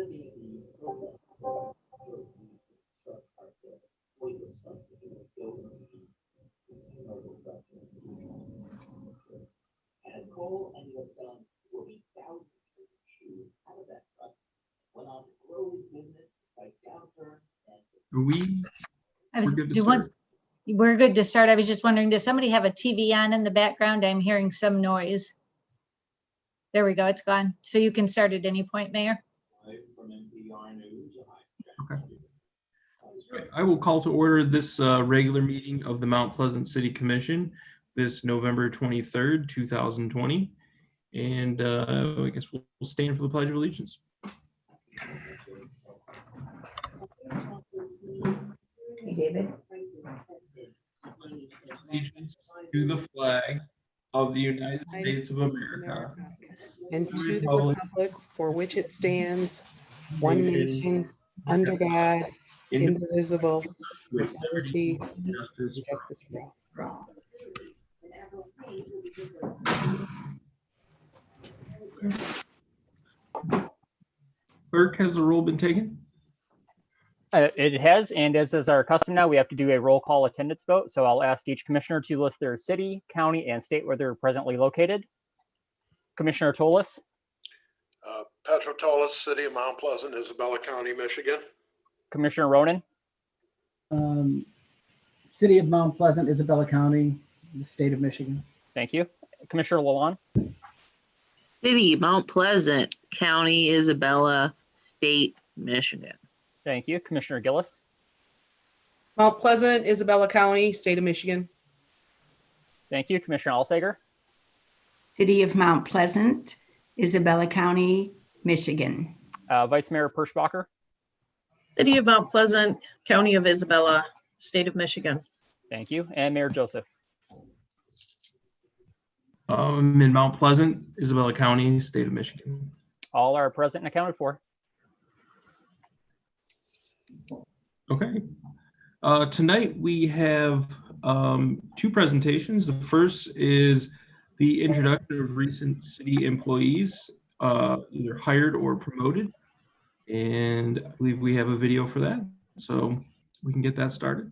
Are we? We're good to start. I was just wondering, does somebody have a TV on in the background? I'm hearing some noise. There we go. It's gone. So you can start at any point, Mayor. Okay. I will call to order this regular meeting of the Mount Pleasant City Commission this November 23rd, 2020. And I guess we'll stand for the Pledge of Allegiance. Hey, David. Allegiance to the flag of the United States of America and to the republic for which it stands, one nation, under God, indivisible, with liberty and justice for all. Clerk, has the roll been taken? It has, and as is our custom now, we have to do a roll call attendance vote. So I'll ask each commissioner to list their city, county, and state where they're presently located. Commissioner Tolis. Petro Tolis, City of Mount Pleasant, Isabella County, Michigan. Commissioner Ronan. City of Mount Pleasant, Isabella County, the state of Michigan. Thank you. Commissioner Lalonde. City, Mount Pleasant, County, Isabella, State, Michigan. Thank you. Commissioner Gillis. Mount Pleasant, Isabella County, state of Michigan. Thank you. Commissioner Alsager. City of Mount Pleasant, Isabella County, Michigan. Vice Mayor Perschbacher. City of Mount Pleasant, County of Isabella, state of Michigan. Thank you. And Mayor Joseph. In Mount Pleasant, Isabella County, state of Michigan. All are present and accounted for. Okay. Tonight we have two presentations. The first is the introduction of recent city employees, either hired or promoted. And I believe we have a video for that. So we can get that started.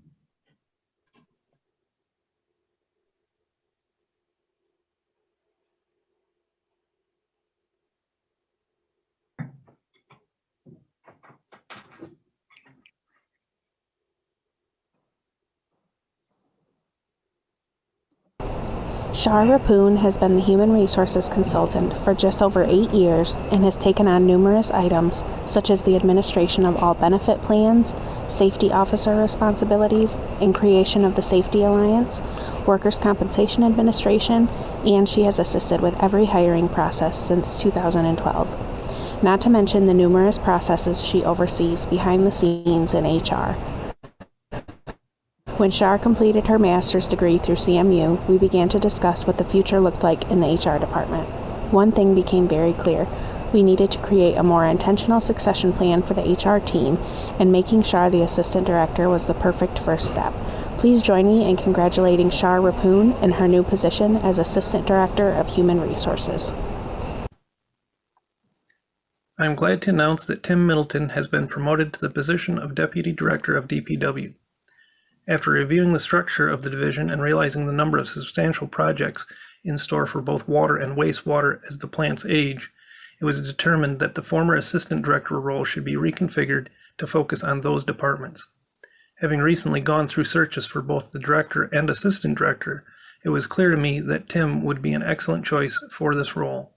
Shar Rapoon has been the Human Resources Consultant for just over 8 years and has taken on numerous items such as the administration of all benefit plans, safety officer responsibilities, and creation of the Safety Alliance, workers' compensation administration, and she has assisted with every hiring process since 2012. Not to mention the numerous processes she oversees behind the scenes in HR. When Shar completed her master's degree through CMU, we began to discuss what the future looked like in the HR department. One thing became very clear. We needed to create a more intentional succession plan for the HR team, and making Shar the assistant director was the perfect first step. Please join me in congratulating Shar Rapoon in her new position as Assistant Director of Human Resources. I'm glad to announce that Tim Middleton has been promoted to the position of Deputy Director of DPW. After reviewing the structure of the division and realizing the number of substantial projects in store for both water and wastewater as the plants age, it was determined that the former assistant director role should be reconfigured to focus on those departments. Having recently gone through searches for both the director and assistant director, it was clear to me that Tim would be an excellent choice for this role.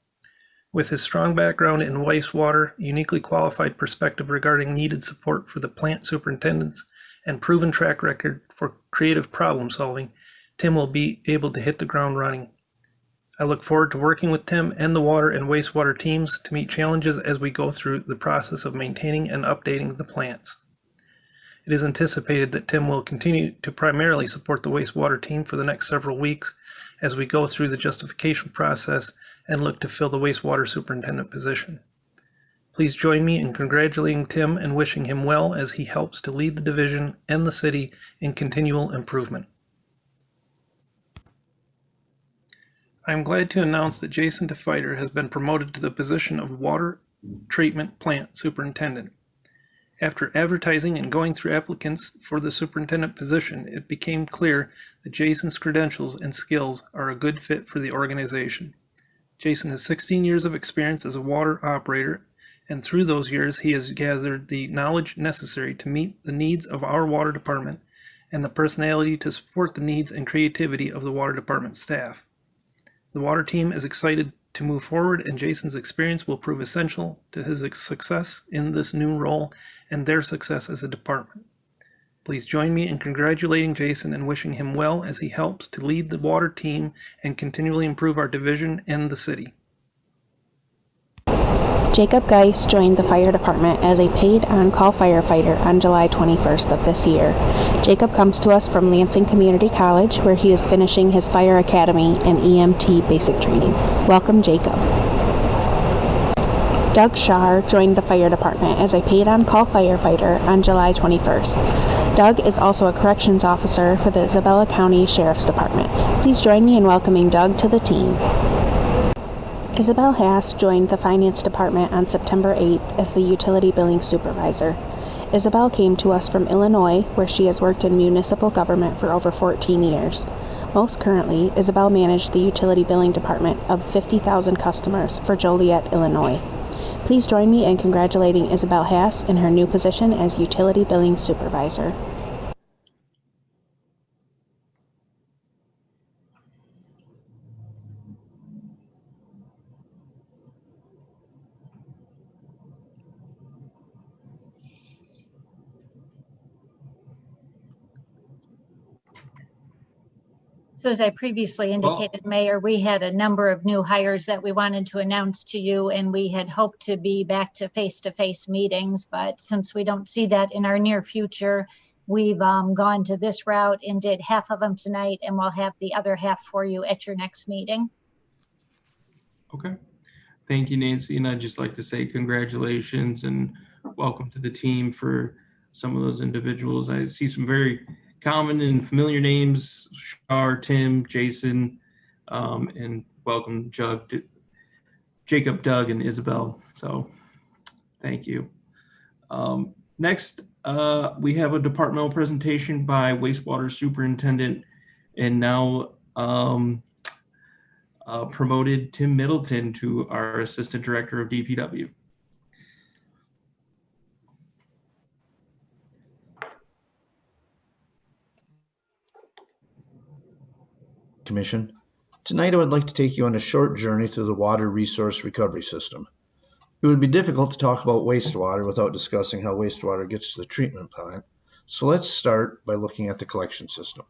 With his strong background in wastewater, uniquely qualified perspective regarding needed support for the plant superintendents, and proven track record for creative problem solving, Tim will be able to hit the ground running. I look forward to working with Tim and the water and wastewater teams to meet challenges as we go through the process of maintaining and updating the plants. It is anticipated that Tim will continue to primarily support the wastewater team for the next several weeks as we go through the justification process and look to fill the wastewater superintendent position. Please join me in congratulating Tim and wishing him well as he helps to lead the division and the city in continual improvement. I am glad to announce that Jason DeFighter has been promoted to the position of Water treatment plant superintendent. After advertising and going through applicants for the superintendent position, it became clear that Jason's credentials and skills are a good fit for the organization. Jason has 16 years of experience as a water operator, and through those years he has gathered the knowledge necessary to meet the needs of our water department and the personality to support the needs and creativity of the water department staff. The water team is excited to move forward, and Jason's experience will prove essential to his success in this new role and their success as a department. Please join me in congratulating Jason and wishing him well as he helps to lead the water team and continually improve our division and the city. Jacob Geis joined the fire department as a paid on-call firefighter on July 21st of this year. Jacob comes to us from Lansing Community College, where he is finishing his fire academy and EMT basic training. Welcome, Jacob. Doug Shar joined the fire department as a paid on-call firefighter on July 21st. Doug is also a corrections officer for the Isabella County Sheriff's Department. Please join me in welcoming Doug to the team. Isabel Hass joined the Finance Department on September 8th as the Utility Billing Supervisor. Isabel came to us from Illinois, where she has worked in municipal government for over 14 years. Most currently, Isabel managed the Utility Billing Department of 50,000 customers for Joliet, Illinois. Please join me in congratulating Isabel Hass in her new position as Utility Billing Supervisor. So as I previously indicated, Mayor, we had a number of new hires that we wanted to announce to you, and we had hoped to be back to face-to-face meetings. But since we don't see that in our near future, we've gone to this route and did half of them tonight, and we'll have the other half for you at your next meeting. Okay. Thank you, Nancy. And I'd just like to say congratulations and welcome to the team for some of those individuals. I see some very common and familiar names: Shar, Tim, Jason, and welcome Jacob, Doug, and Isabel. So thank you. Next, we have a departmental presentation by wastewater superintendent and now promoted Tim Middleton to our assistant director of DPW. Commission. Tonight I would like to take you on a short journey through the water resource recovery system. It would be difficult to talk about wastewater without discussing how wastewater gets to the treatment plant, so let's start by looking at the collection system.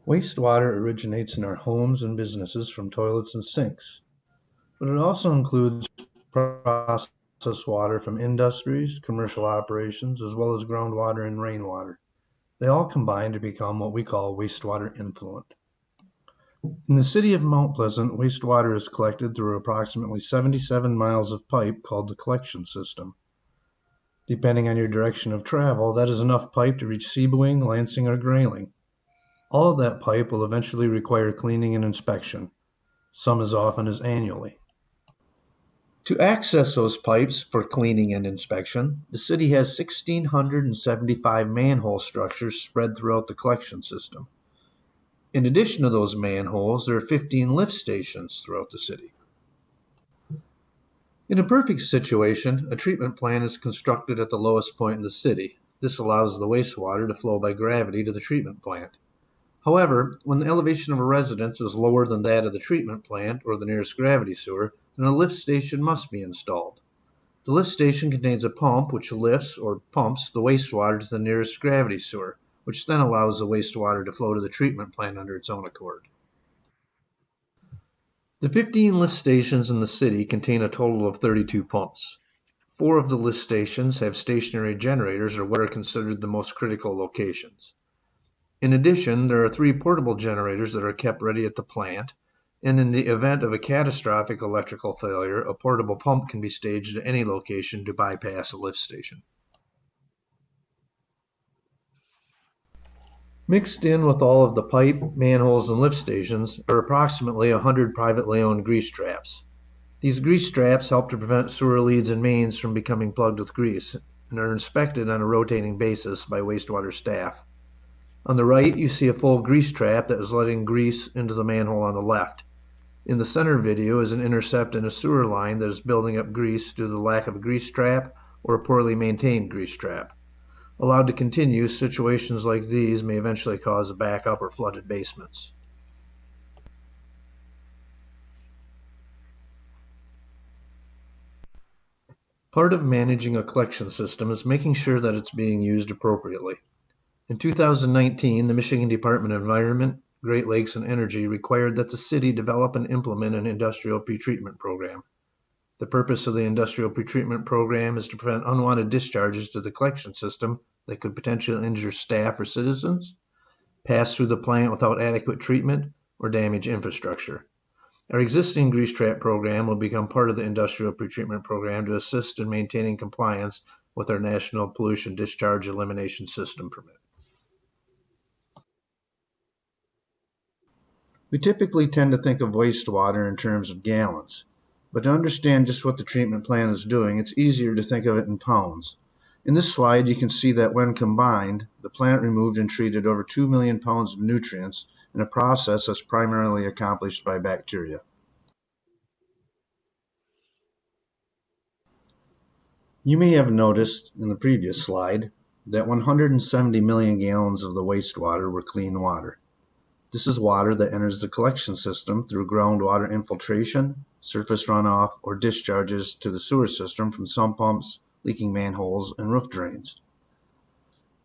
Wastewater originates in our homes and businesses from toilets and sinks, but it also includes processed water from industries, commercial operations, as well as groundwater and rainwater. They all combine to become what we call wastewater influent. In the city of Mount Pleasant, wastewater is collected through approximately 77 miles of pipe called the collection system. Depending on your direction of travel, that is enough pipe to reach Seaboing, Lansing, or Grayling. All of that pipe will eventually require cleaning and inspection, some as often as annually. To access those pipes for cleaning and inspection, the city has 1,675 manhole structures spread throughout the collection system. In addition to those manholes, there are 15 lift stations throughout the city. In a perfect situation, a treatment plant is constructed at the lowest point in the city. This allows the wastewater to flow by gravity to the treatment plant. However, when the elevation of a residence is lower than that of the treatment plant or the nearest gravity sewer, then a lift station must be installed. The lift station contains a pump which lifts or pumps the wastewater to the nearest gravity sewer, which then allows the wastewater to flow to the treatment plant under its own accord. The 15 lift stations in the city contain a total of 32 pumps. 4 of the lift stations have stationary generators, or what are considered the most critical locations. In addition, there are 3 portable generators that are kept ready at the plant, and in the event of a catastrophic electrical failure, a portable pump can be staged at any location to bypass a lift station. Mixed in with all of the pipe, manholes, and lift stations are approximately 100 privately owned grease traps. These grease traps help to prevent sewer leads and mains from becoming plugged with grease and are inspected on a rotating basis by wastewater staff. On the right, you see a full grease trap that is letting grease into the manhole on the left. In the center video is an intercept in a sewer line that is building up grease due to the lack of a grease trap or a poorly maintained grease trap. Allowed to continue, situations like these may eventually cause a backup or flooded basements. Part of managing a collection system is making sure that it's being used appropriately. In 2019, the Michigan Department of Environment, Great Lakes, and Energy required that the city develop and implement an industrial pretreatment program. The purpose of the industrial pretreatment program is to prevent unwanted discharges to the collection system that could potentially injure staff or citizens, pass through the plant without adequate treatment, or damage infrastructure. Our existing grease trap program will become part of the industrial pretreatment program to assist in maintaining compliance with our National Pollution Discharge Elimination System permit. We typically tend to think of wastewater in terms of gallons, but to understand just what the treatment plant is doing, it's easier to think of it in pounds. In this slide, you can see that when combined, the plant removed and treated over 2 million pounds of nutrients in a process that's primarily accomplished by bacteria. You may have noticed in the previous slide that 170 million gallons of the wastewater were clean water. This is water that enters the collection system through groundwater infiltration, surface runoff, or discharges to the sewer system from sump pumps, leaking manholes, and roof drains.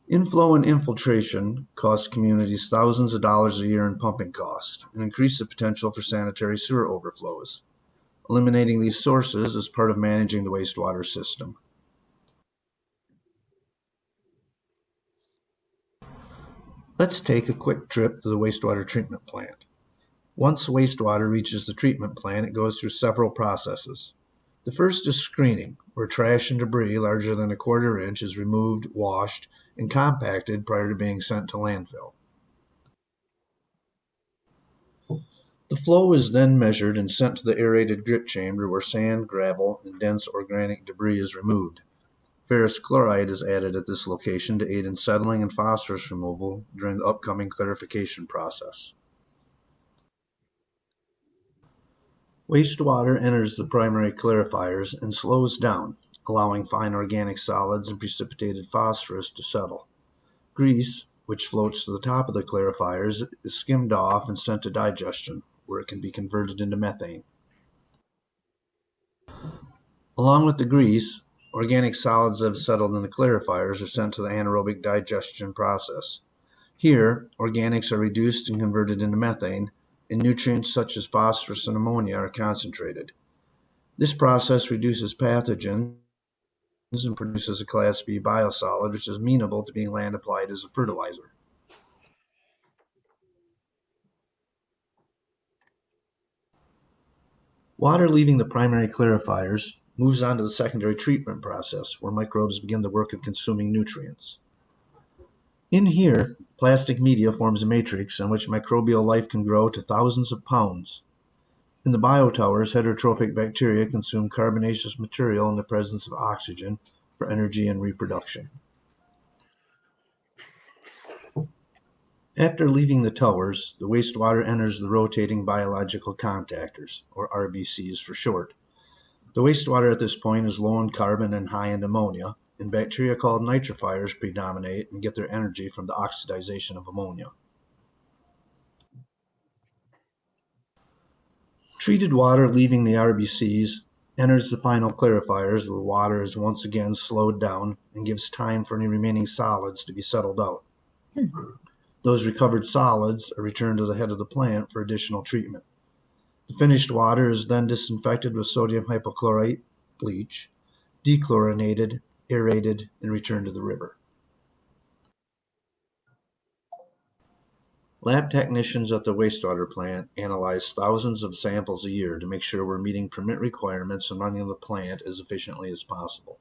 Inflow and infiltration cost communities thousands of dollars a year in pumping costs and increase the potential for sanitary sewer overflows. Eliminating these sources is part of managing the wastewater system. Let's take a quick trip to the wastewater treatment plant. Once wastewater reaches the treatment plant, it goes through several processes. The first is screening, where trash and debris larger than a quarter inch is removed, washed, and compacted prior to being sent to landfill. The flow is then measured and sent to the aerated grit chamber where sand, gravel, and dense organic debris is removed. Ferrous chloride is added at this location to aid in settling and phosphorus removal during the upcoming clarification process. Wastewater enters the primary clarifiers and slows down, allowing fine organic solids and precipitated phosphorus to settle. Grease, which floats to the top of the clarifiers, is skimmed off and sent to digestion, where it can be converted into methane. Along with the grease, organic solids that have settled in the clarifiers are sent to the anaerobic digestion process. Here, organics are reduced and converted into methane, and nutrients such as phosphorus and ammonia are concentrated. This process reduces pathogens and produces a Class B biosolid, which is amenable to being land applied as a fertilizer. Water leaving the primary clarifiers moves on to the secondary treatment process, where microbes begin the work of consuming nutrients. In here, plastic media forms a matrix on which microbial life can grow to thousands of pounds. In the biotowers, heterotrophic bacteria consume carbonaceous material in the presence of oxygen for energy and reproduction. After leaving the towers, the wastewater enters the rotating biological contactors, or RBCs for short. The wastewater at this point is low in carbon and high in ammonia, and bacteria called nitrifiers predominate and get their energy from the oxidization of ammonia. Treated water leaving the RBCs enters the final clarifiers where the water is once again slowed down and gives time for any remaining solids to be settled out. Those recovered solids are returned to the head of the plant for additional treatment. The finished water is then disinfected with sodium hypochlorite, bleach, dechlorinated, aerated, and returned to the river. Lab technicians at the wastewater plant analyze thousands of samples a year to make sure we're meeting permit requirements and running the plant as efficiently as possible.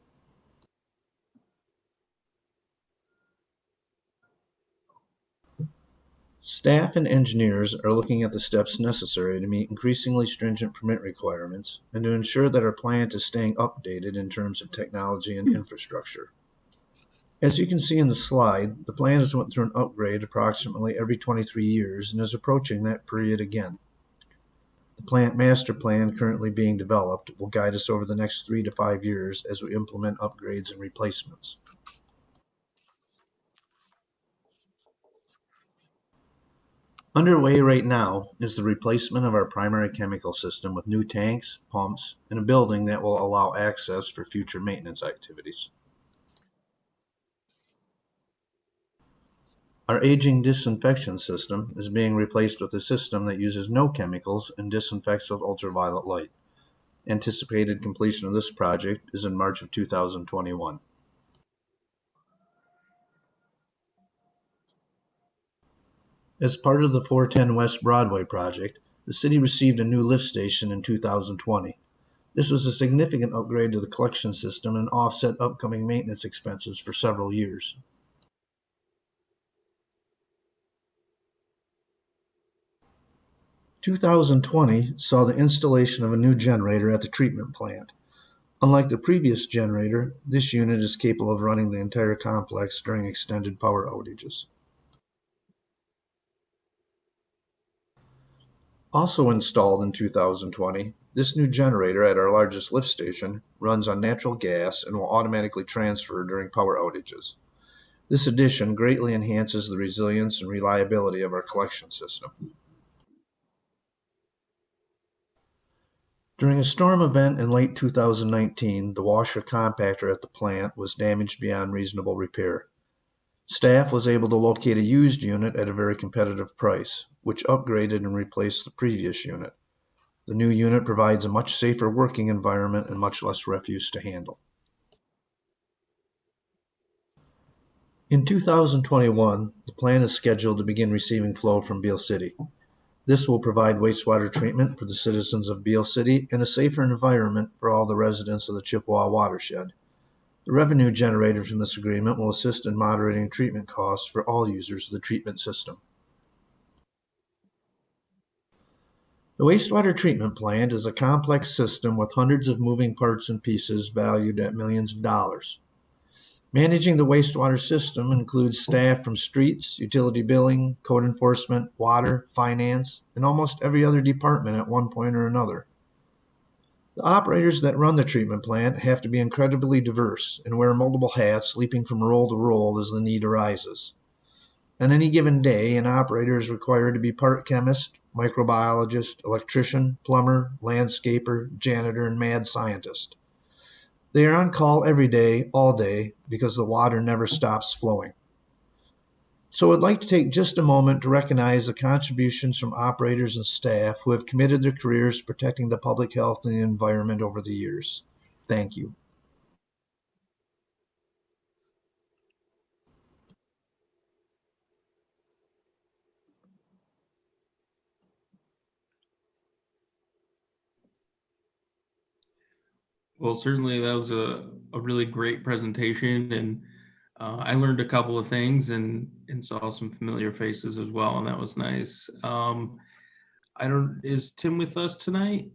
Staff and engineers are looking at the steps necessary to meet increasingly stringent permit requirements and to ensure that our plant is staying updated in terms of technology and infrastructure. As you can see in the slide, the plant has went through an upgrade approximately every 23 years and is approaching that period again. The plant master plan currently being developed will guide us over the next 3 to 5 years as we implement upgrades and replacements. Underway right now is the replacement of our primary chemical system with new tanks, pumps, and a building that will allow access for future maintenance activities. Our aging disinfection system is being replaced with a system that uses no chemicals and disinfects with ultraviolet light. Anticipated completion of this project is in March of 2021. As part of the 410 West Broadway project, the city received a new lift station in 2020. This was a significant upgrade to the collection system and offset upcoming maintenance expenses for several years. In 2020 saw the installation of a new generator at the treatment plant. Unlike the previous generator, this unit is capable of running the entire complex during extended power outages. Also installed in 2020, this new generator at our largest lift station runs on natural gas and will automatically transfer during power outages. This addition greatly enhances the resilience and reliability of our collection system. During a storm event in late 2019, the washer compactor at the plant was damaged beyond reasonable repair. Staff was able to locate a used unit at a very competitive price, which upgraded and replaced the previous unit. The new unit provides a much safer working environment and much less refuse to handle. In 2021, the plant is scheduled to begin receiving flow from Beale City. This will provide wastewater treatment for the citizens of Beale City and a safer environment for all the residents of the Chippewa watershed. The revenue generated from this agreement will assist in moderating treatment costs for all users of the treatment system. The wastewater treatment plant is a complex system with hundreds of moving parts and pieces valued at millions of dollars. Managing the wastewater system includes staff from streets, utility billing, code enforcement, water, finance, and almost every other department at one point or another. The operators that run the treatment plant have to be incredibly diverse and wear multiple hats, leaping from role to role as the need arises. On any given day, an operator is required to be part chemist, microbiologist, electrician, plumber, landscaper, janitor, and mad scientist. They are on call every day, all day, because the water never stops flowing. So I'd like to take just a moment to recognize the contributions from operators and staff who have committed their careers to protecting the public health and the environment over the years. Thank you. Well, certainly that was a really great presentation, and I learned a couple of things and saw some familiar faces as well, and that was nice. Is Tim with us tonight?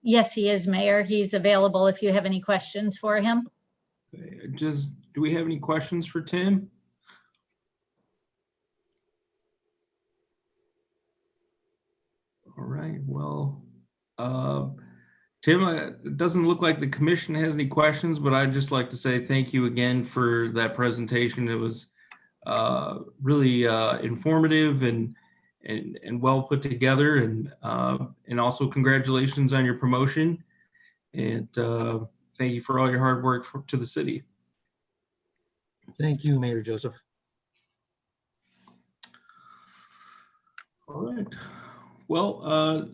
Yes, he is, Mayor. He's available if you have any questions for him. Do we have any questions for Tim? All right, well, Tim, it doesn't look like the commission has any questions, but I'd just like to say thank you again for that presentation. It was really informative and well put together, and also congratulations on your promotion, and thank you for all your hard work to the city. Thank you, Mayor Joseph. All right. Well,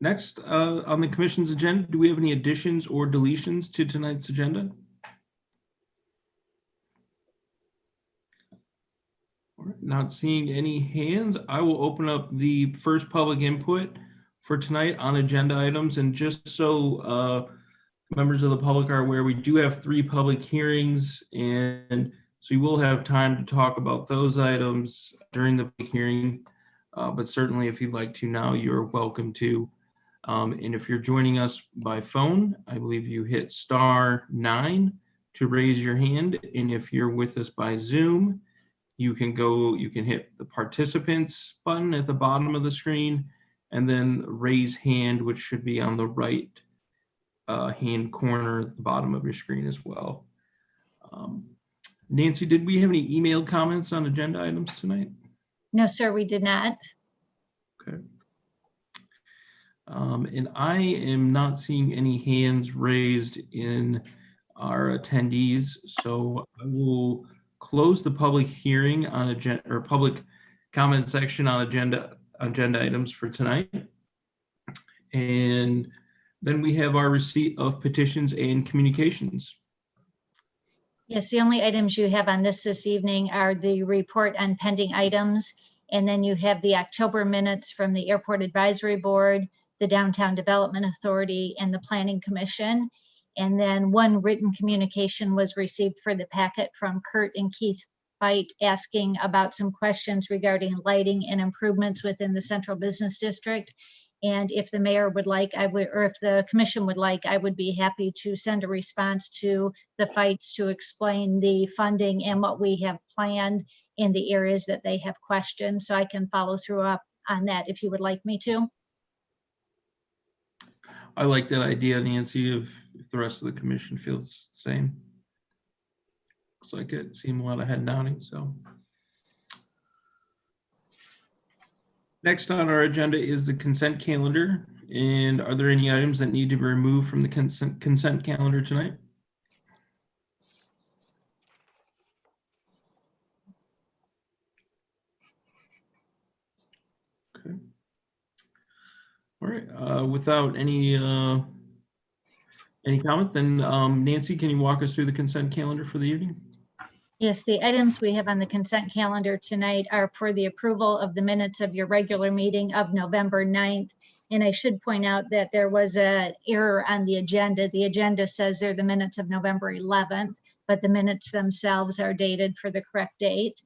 next on the commission's agenda, do we have any additions or deletions to tonight's agenda? All right, not seeing any hands, I will open up the first public input for tonight on agenda items. And just so members of the public are aware, we do have 3 public hearings, and so you will have time to talk about those items during the public hearing. but certainly if you'd like to now, you're welcome to. And if you're joining us by phone, I believe you hit *9 to raise your hand. And if you're with us by Zoom, you can hit the participants button at the bottom of the screen and then raise hand, which should be on the right hand corner at the bottom of your screen as well. Nancy, did we have any emailed comments on agenda items tonight? No, sir, we did not. Okay. And I am not seeing any hands raised in our attendees, so I will close the public hearing on agenda or public comment section on agenda items for tonight. And then we have our receipt of petitions and communications. Yes, the only items you have on this evening are the report on pending items, and then you have the October minutes from the Airport Advisory Board, the Downtown Development Authority, and the Planning Commission. And then one written communication was received for the packet from Kurt and Keith Fight asking about some questions regarding lighting and improvements within the Central Business District. And if the mayor would like, or if the commission would like, I would be happy to send a response to the Fights to explain the funding and what we have planned in the areas that they have questioned. So I can follow through up on that if you would like me to. I like that idea, Nancy, if the rest of the commission feels the same. Looks like it seemed a lot of head nodding, so. Next on our agenda is the consent calendar. And are there any items that need to be removed from the consent calendar tonight? Okay. All right, without any comment, then Nancy, can you walk us through the consent calendar for the evening? Yes, the items we have on the consent calendar tonight are for the approval of the minutes of your regular meeting of November 9th. And I should point out that there was an error on the agenda. The agenda says they're the minutes of November 11th, but the minutes themselves are dated for the correct date.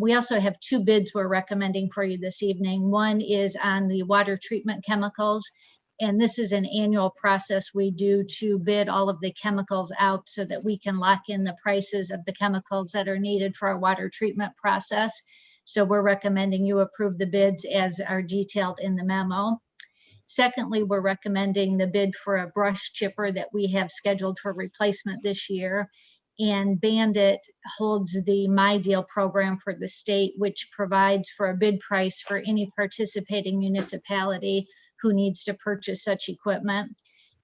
We also have two bids we're recommending for you this evening. One is on the water treatment chemicals. And this is an annual process we do to bid all of the chemicals out so that we can lock in the prices of the chemicals that are needed for our water treatment process. So we're recommending you approve the bids as are detailed in the memo. Secondly, we're recommending the bid for a brush chipper that we have scheduled for replacement this year. And Bandit holds the My Deal program for the state, which provides for a bid price for any participating municipality who needs to purchase such equipment.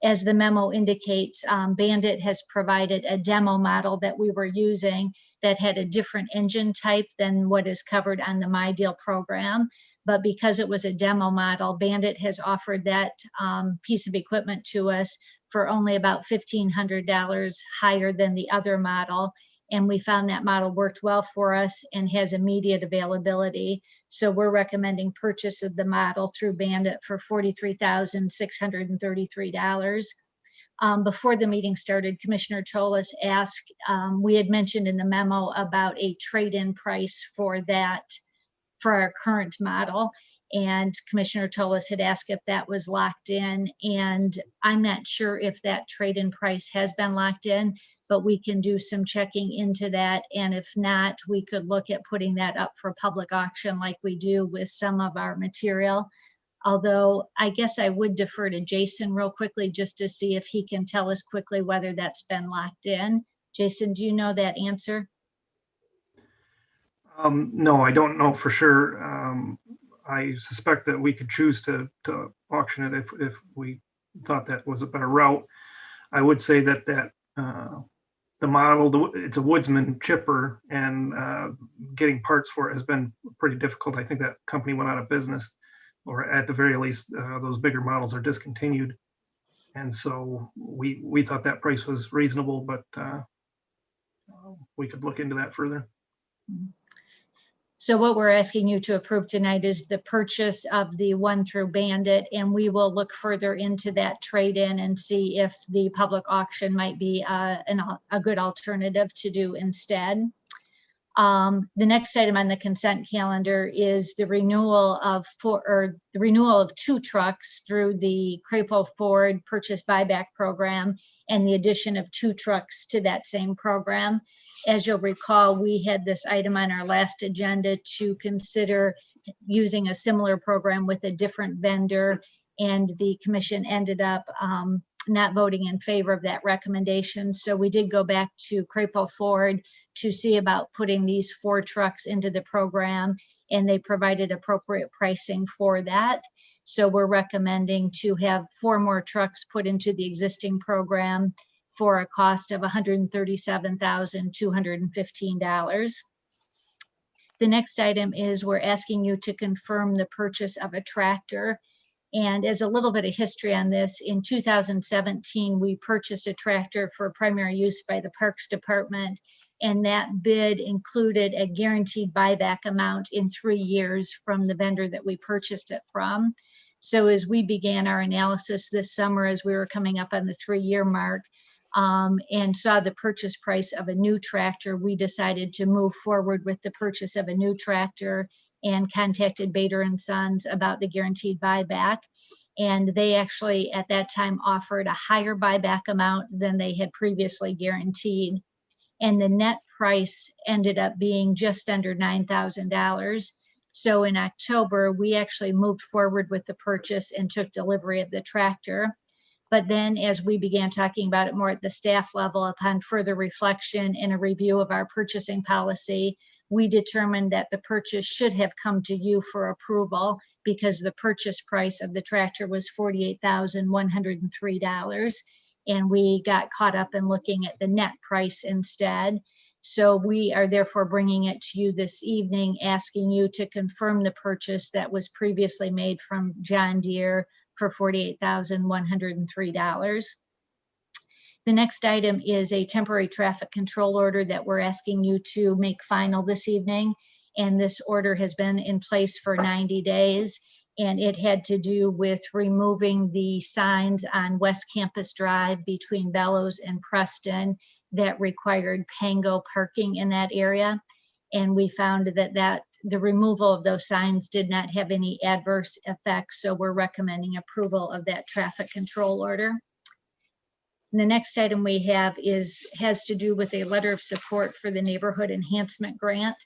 As the memo indicates, Bandit has provided a demo model that we were using that had a different engine type than what is covered on the My Deal program. But because it was a demo model, Bandit has offered that piece of equipment to us for only about $1,500 higher than the other model. And we found that model worked well for us and has immediate availability. So we're recommending purchase of the model through Bandit for $43,633. Before the meeting started, Commissioner Tolis asked, we had mentioned in the memo about a trade-in price for that, for our current model. And Commissioner Tolis had asked if that was locked in. And I'm not sure if that trade-in price has been locked in, but we can do some checking into that. And if not, we could look at putting that up for public auction like we do with some of our material. Although I guess I would defer to Jason real quickly just to see if he can tell us quickly whether that's been locked in. Jason, do you know that answer? No, I don't know for sure. I suspect that we could choose to auction it if we thought that was a better route. I would say that the model, it's a Woodsman chipper, and getting parts for it has been pretty difficult. I think that company went out of business, or at the very least, those bigger models are discontinued. And so we thought that price was reasonable, but we could look into that further. So what we're asking you to approve tonight is the purchase of the one through Bandit, and we will look further into that trade-in and see if the public auction might be a good alternative to do instead. The next item on the consent calendar is the renewal of two trucks through the Crapo Ford purchase buyback program and the addition of 2 trucks to that same program. As you'll recall, we had this item on our last agenda to consider using a similar program with a different vendor, and the commission ended up not voting in favor of that recommendation. So we did go back to Crapo Ford to see about putting these 4 trucks into the program, and they provided appropriate pricing for that. So we're recommending to have 4 more trucks put into the existing program for a cost of $137,215. The next item is we're asking you to confirm the purchase of a tractor. And as a little bit of history on this, in 2017, we purchased a tractor for primary use by the Parks Department, and that bid included a guaranteed buyback amount in 3 years from the vendor that we purchased it from. So as we began our analysis this summer, as we were coming up on the 3-year mark, and saw the purchase price of a new tractor, we decided to move forward with the purchase of a new tractor and contacted Bader & Sons about the guaranteed buyback. And they actually at that time offered a higher buyback amount than they had previously guaranteed. And the net price ended up being just under $9,000. So in October, we actually moved forward with the purchase and took delivery of the tractor. But then as we began talking about it more at the staff level, upon further reflection and a review of our purchasing policy, we determined that the purchase should have come to you for approval because the purchase price of the tractor was $48,103. And we got caught up in looking at the net price instead. So we are therefore bringing it to you this evening, asking you to confirm the purchase that was previously made from John Deere for $48,103. The next item is a temporary traffic control order that we're asking you to make final this evening. And this order has been in place for 90 days. And it had to do with removing the signs on West Campus Drive between Bellows and Preston that required Pango parking in that area. And we found that the removal of those signs did not have any adverse effects. So we're recommending approval of that traffic control order. And the next item we have has to do with a letter of support for the Neighborhood Enhancement Grant.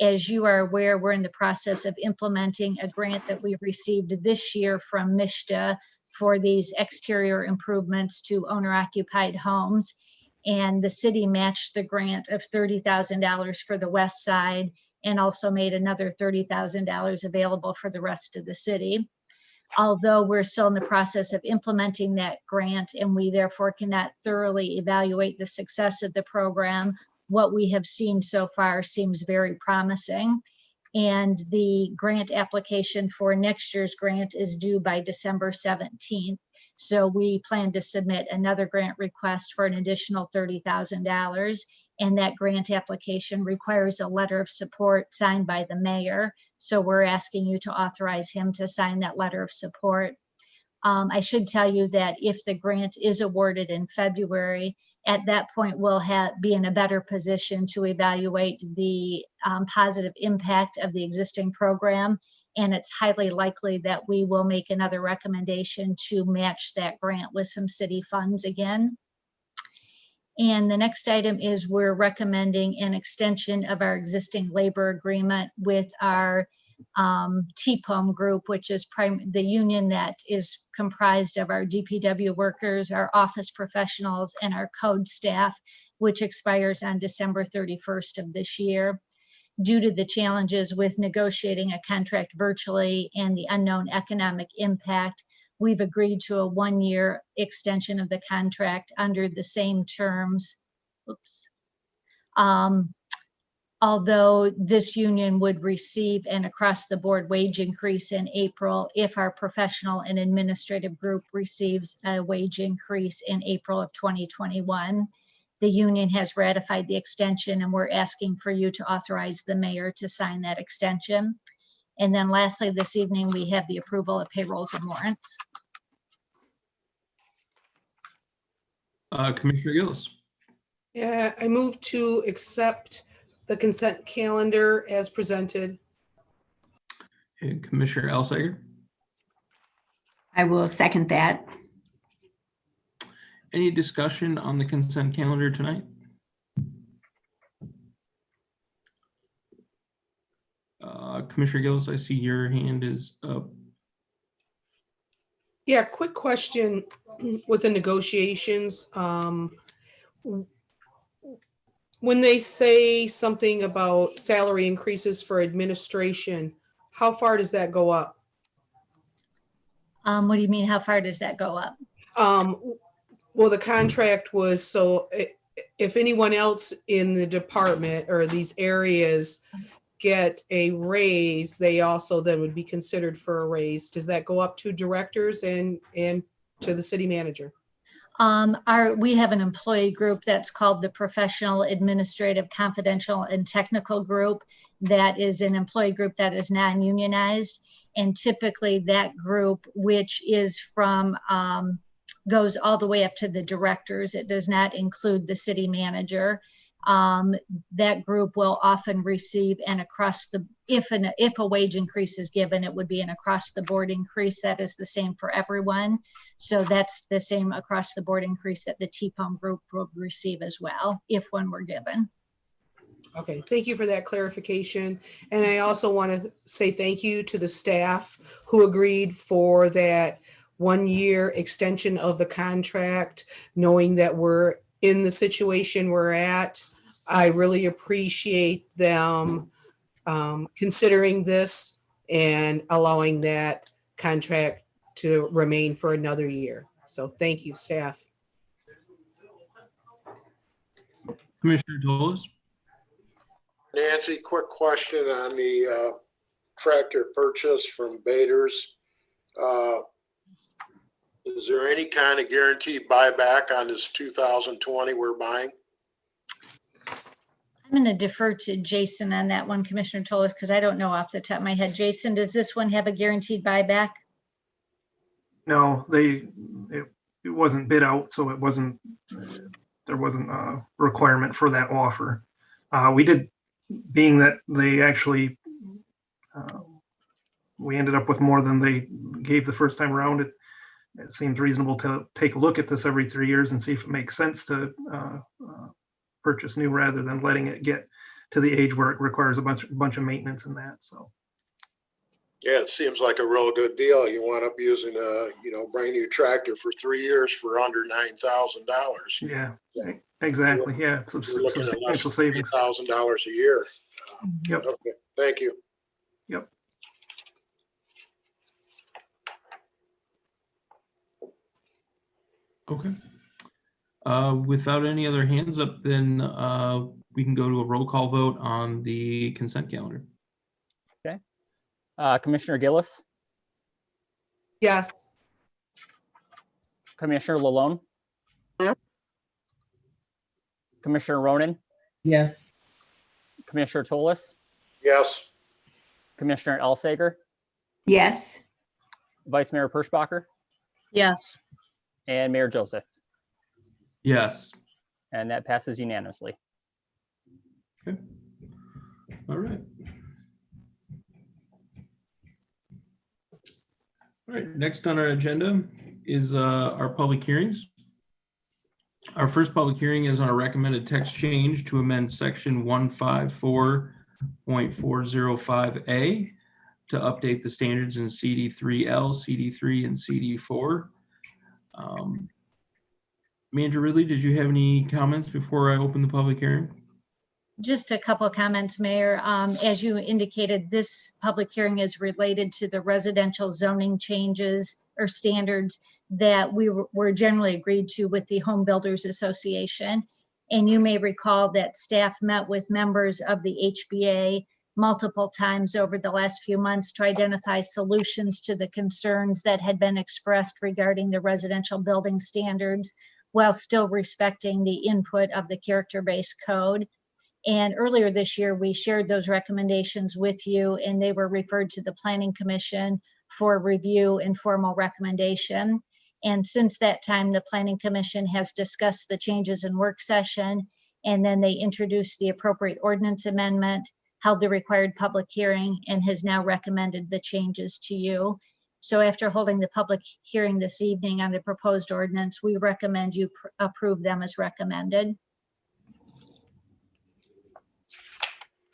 As you are aware, we're in the process of implementing a grant that we received this year from MISHDA for these exterior improvements to owner-occupied homes. And the city matched the grant of $30,000 for the west side and also made another $30,000 available for the rest of the city. Although we're still in the process of implementing that grant and we therefore cannot thoroughly evaluate the success of the program, what we have seen so far seems very promising. And the grant application for next year's grant is due by December 17th. So we plan to submit another grant request for an additional $30,000. And that grant application requires a letter of support signed by the mayor. So we're asking you to authorize him to sign that letter of support. I should tell you that if the grant is awarded in February, at that point we'll be in a better position to evaluate the positive impact of the existing program. And it's highly likely that we will make another recommendation to match that grant with some city funds again. And the next item is we're recommending an extension of our existing labor agreement with our TPOM group, which is the union that is comprised of our DPW workers, our office professionals, and our code staff, which expires on December 31st of this year. Due to the challenges with negotiating a contract virtually and the unknown economic impact, we've agreed to a 1-year extension of the contract under the same terms. Although this union would receive an across-the-board wage increase in April if our professional and administrative group receives a wage increase in April of 2021. The union has ratified the extension and we're asking for you to authorize the mayor to sign that extension. And then lastly, this evening, we have the approval of payrolls and warrants. Commissioner Gillis. Yeah, I move to accept the consent calendar as presented. And Commissioner Elsager. I will second that. Any discussion on the consent calendar tonight? Commissioner Gillis, I see your hand is up. Yeah, quick question with the negotiations. When they say something about salary increases for administration, how far does that go up? What do you mean, how far does that go up? Well, the contract was, so if anyone else in the department or these areas get a raise, they also then would be considered for a raise. Does that go up to directors and to the city manager? We have an employee group that's called the Professional, Administrative, Confidential, and Technical Group. That is an employee group that is non-unionized. And typically that group, which is from, goes all the way up to the directors. It does not include the city manager. That group will often receive an across the, if a wage increase is given, it would be an across the board increase. That is the same for everyone. So that's the same across the board increase that the TPOM group will receive as well, if one were given. Okay, thank you for that clarification. And I also want to say thank you to the staff who agreed for that 1-year extension of the contract, knowing that we're in the situation we're at. I really appreciate them considering this and allowing that contract to remain for another year. So thank you, staff. Commissioner Toles. Nancy, quick question on the tractor purchase from Bader's. Is there any kind of guaranteed buyback on this 2020 we're buying? I'm going to defer to Jason on that one, Commissioner Toles, because I don't know off the top of my head. Jason, does this one have a guaranteed buyback? No, it wasn't bid out, so it wasn't, there wasn't a requirement for that offer. We did, being that they actually, we ended up with more than they gave the first time around. It seems reasonable to take a look at this every 3 years and see if it makes sense to purchase new rather than letting it get to the age where it requires a bunch of maintenance and that. So yeah, it seems like a real good deal. You wind up using a brand new tractor for 3 years for under $9,000. yeah, exactly. Yeah, it's substantial savings. $3,000 a year. Yep. Okay, thank you. Yep. Okay. Without any other hands up, then we can go to a roll call vote on the consent calendar. Okay. Commissioner Gillis, Yes. Commissioner Lalone, Commissioner Ronan, Yes. Commissioner Toles, Yes. Commissioner Elsager, Yes. Vice Mayor Perschbacher, Yes. and Mayor Joseph. Yes. And that passes unanimously. Okay. All right. All right. Next on our agenda is our public hearings. Our first public hearing is on a recommended text change to amend section 154.405A to update the standards in CD3L, CD3, and CD4. Manager Ridley, did you have any comments before I open the public hearing? Just a couple of comments, Mayor. As you indicated, this public hearing is related to the residential zoning changes or standards that were generally agreed to with the Home Builders Association. And you may recall that staff met with members of the HBA multiple times over the last few months to identify solutions to the concerns that had been expressed regarding the residential building standards, while still respecting the input of the character-based code. And earlier this year, we shared those recommendations with you, and they were referred to the Planning Commission for review and formal recommendation. And since that time, the Planning Commission has discussed the changes in work session And then they introduced the appropriate ordinance amendment, held the required public hearing, and has now recommended the changes to you. So after holding the public hearing this evening on the proposed ordinance, we recommend you approve them as recommended.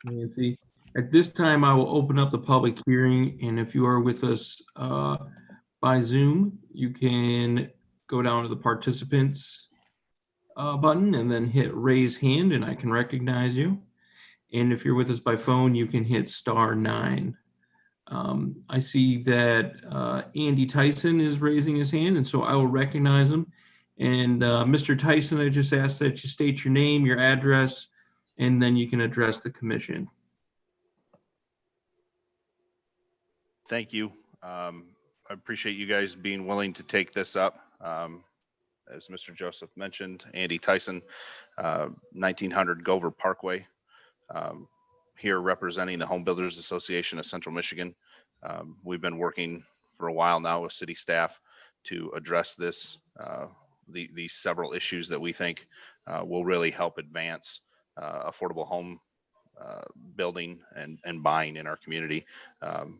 Nancy, at this time, I will open up the public hearing, and if you are with us by Zoom, you can go down to the participants button and then hit raise hand, and I can recognize you. And if you're with us by phone, you can hit *9. I see that Andy Tyson is raising his hand, and so I will recognize him. And Mr. Tyson, I just ask that you state your name, your address, and then you can address the commission. Thank you. I appreciate you guys being willing to take this up. As Mr. Joseph mentioned, Andy Tyson, 1900 Gover Parkway, here representing the Home Builders Association of Central Michigan. We've been working for a while now with city staff to address this, these several issues that we think will really help advance affordable home building and buying in our community,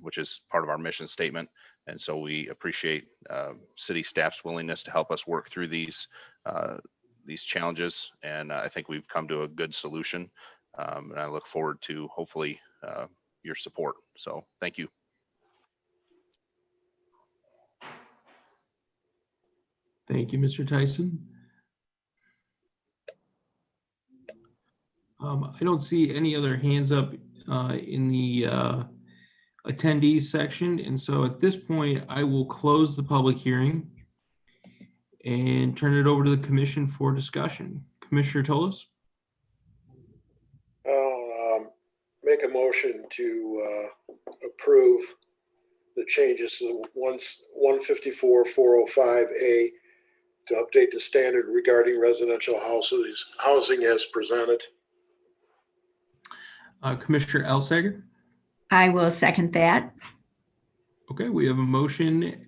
which is part of our mission statement. And so we appreciate city staff's willingness to help us work through these challenges. And I think we've come to a good solution. And I look forward to hopefully your support. So thank you. Thank you, Mr. Tyson. I don't see any other hands up in the attendees section. And so at this point, I will close the public hearing and turn it over to the commission for discussion. Commissioner Tolis? I'll make a motion to approve the changes to 154-405A to update the standard regarding residential housing as presented. Commissioner Elsager? I will second that. Okay, we have a motion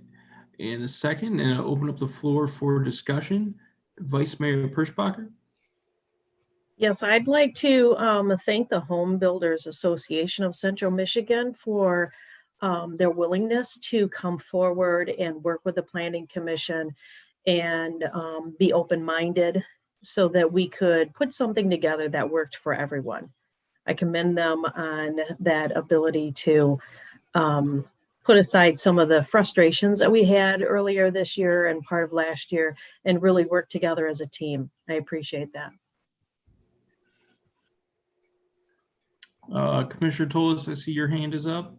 and a second, and I'll open up the floor for discussion. Vice Mayor Perschbacher? Yes, I'd like to thank the Home Builders Association of Central Michigan for their willingness to come forward and work with the Planning Commission and be open-minded so that we could put something together that worked for everyone. I commend them on that ability to put aside some of the frustrations that we had earlier this year and part of last year and really work together as a team. I appreciate that. Commissioner Tolis, I see your hand is up.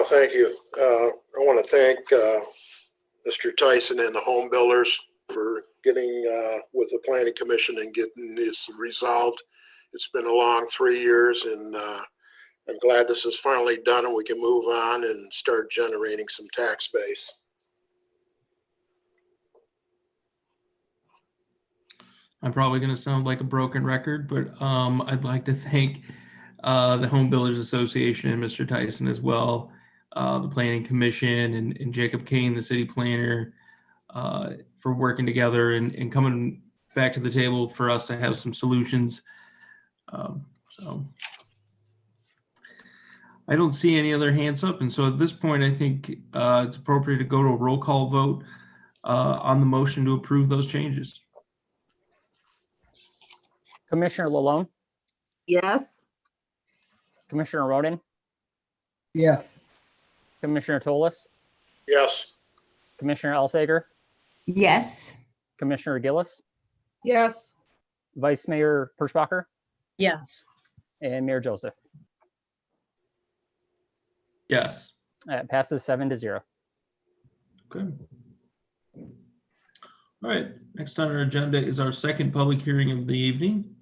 Thank you. I want to thank Mr. Tyson and the home builders for getting with the Planning Commission and getting this resolved. It's been a long 3 years, and I'm glad this is finally done and we can move on and start generating some tax base. I'm probably going to sound like a broken record, but I'd like to thank the Home Builders Association and Mr. Tyson as well, the Planning Commission and Jacob Kane, the city planner, for working together and coming back to the table for us to have some solutions. So I don't see any other hands up. And so at this point, I think it's appropriate to go to a roll call vote on the motion to approve those changes. Commissioner Lalone, Yes. Commissioner Roden, Yes. Commissioner Tolis, Yes. Commissioner Elsager, Yes. Commissioner Gillis, Yes. Vice Mayor Perschbacher, Yes. and Mayor Joseph. Yes. It passes 7-0. Okay. All right. Next on our agenda is our second public hearing of the evening.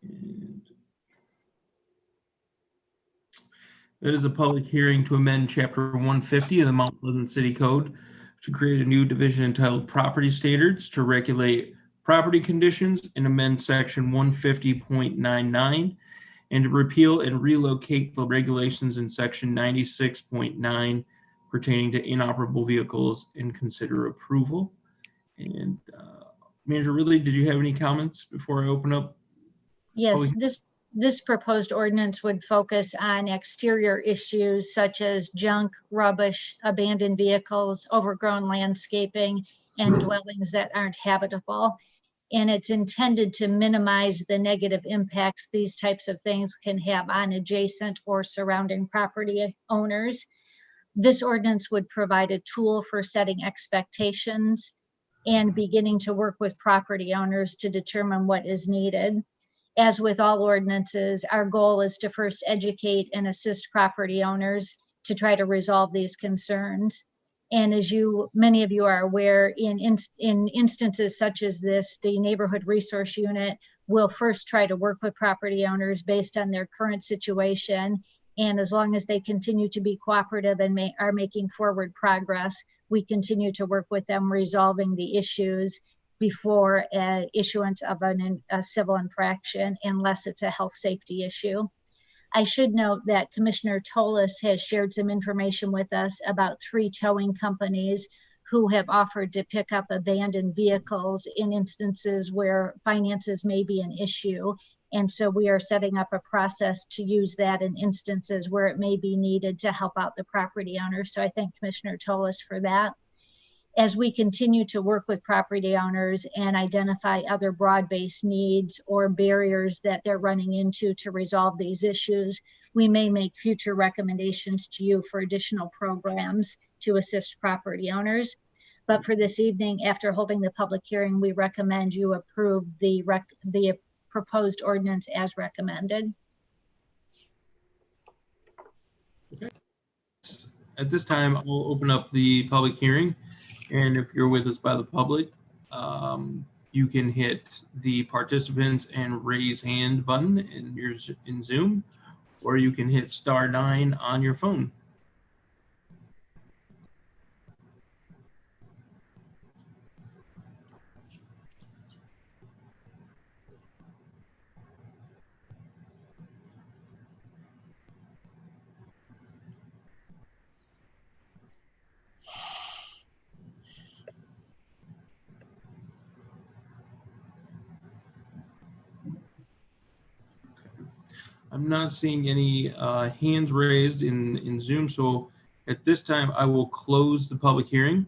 And it is a public hearing to amend Chapter 150 of the Mount Pleasant City Code to create a new division entitled Property Standards to regulate property conditions and amend Section 150.99 and to repeal and relocate the regulations in Section 96.9 pertaining to inoperable vehicles and consider approval. And Manager Ridley, did you have any comments before I open up? Yes, this proposed ordinance would focus on exterior issues such as junk, rubbish, abandoned vehicles, overgrown landscaping, and dwellings that aren't habitable. And it's intended to minimize the negative impacts these types of things can have on adjacent or surrounding property owners. This ordinance would provide a tool for setting expectations and beginning to work with property owners to determine what is needed. As with all ordinances, our goal is to first educate and assist property owners to try to resolve these concerns. And as many of you are aware, in instances such as this, the Neighborhood Resource Unit will first try to work with property owners based on their current situation. And as long as they continue to be cooperative and are making forward progress, we continue to work with them resolving the issues before issuance of a civil infraction, unless it's a health safety issue. I should note that Commissioner Tolis has shared some information with us about 3 towing companies who have offered to pick up abandoned vehicles in instances where finances may be an issue. And so we are setting up a process to use that in instances where it may be needed to help out the property owner. So I thank Commissioner Tolis for that. As we continue to work with property owners and identify other broad-based needs or barriers that they're running into to resolve these issues, we may make future recommendations to you for additional programs to assist property owners. But for this evening, after holding the public hearing, we recommend you approve the proposed ordinance as recommended. Okay. At this time, I'll open up the public hearing. And if you're with us by the public, you can hit the participants and raise hand button in Zoom, or you can hit *9 on your phone. I'm not seeing any hands raised in Zoom, so at this time I will close the public hearing.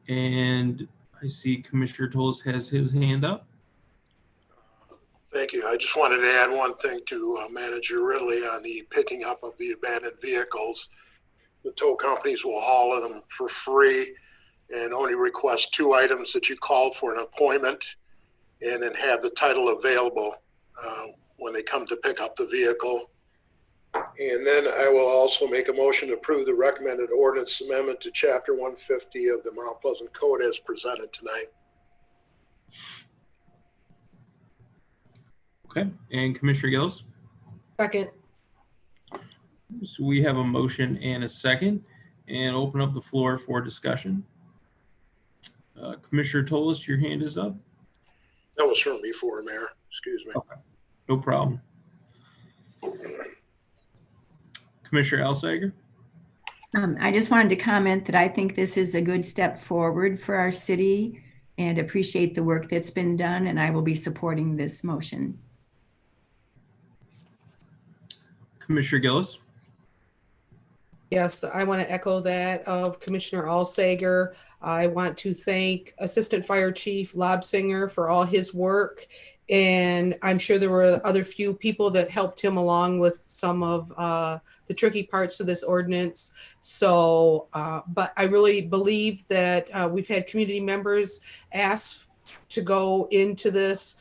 And I see Commissioner Tolis has his hand up. Thank you. I just wanted to add one thing to Manager Ridley on the picking up of the abandoned vehicles. The tow companies will haul them for free and only request 2 items that you call for an appointment, and then have the title available when they come to pick up the vehicle. And then I will also make a motion to approve the recommended ordinance amendment to Chapter 150 of the Mount Pleasant Code as presented tonight. Okay, and Commissioner Gillis? Second. So we have a motion and a second, and open up the floor for discussion. Commissioner Tolis, your hand is up. That was from before, Mayor. Excuse me. Okay, no problem. Commissioner Alsager? I just wanted to comment that I think this is a good step forward for our city and appreciate the work that's been done, and I will be supporting this motion. Commissioner Gillis? Yes, I want to echo that of Commissioner Alsager. I want to thank Assistant Fire Chief Lobsinger for all his work. And I'm sure there were other few people that helped him along with some of the tricky parts of this ordinance. So, but I really believe that we've had community members ask to go into this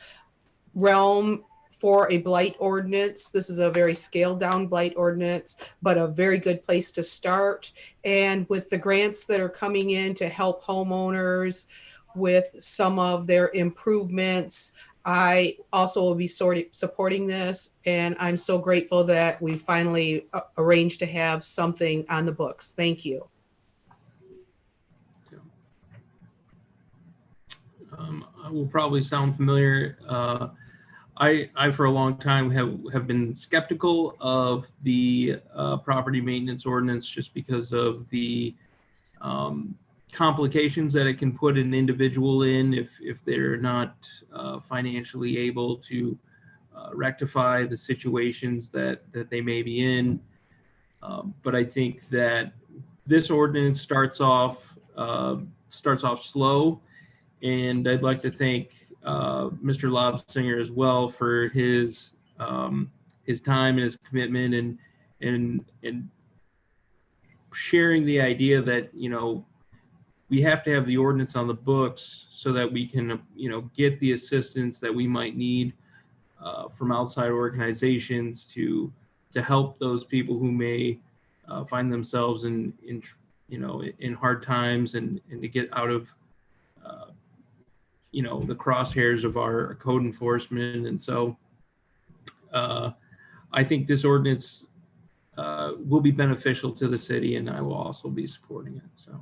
realm for a blight ordinance. This is a very scaled down blight ordinance, but a very good place to start. And with the grants that are coming in to help homeowners with some of their improvements, I also will be supporting this. And I'm so grateful that we finally arranged to have something on the books. Thank you. I will probably sound familiar. I for a long time have been skeptical of the property maintenance ordinance just because of the complications that it can put an individual in if they're not financially able to rectify the situations that they may be in. But I think that this ordinance starts off slow, and I'd like to thank Mr. Lobsinger as well for his time and his commitment and sharing the idea that, you know, we have to have the ordinance on the books so that we can, you know, get the assistance that we might need from outside organizations to help those people who may find themselves in you know, in hard times and to get out of you know, the crosshairs of our code enforcement. And so I think this ordinance will be beneficial to the city, and I will also be supporting it. So.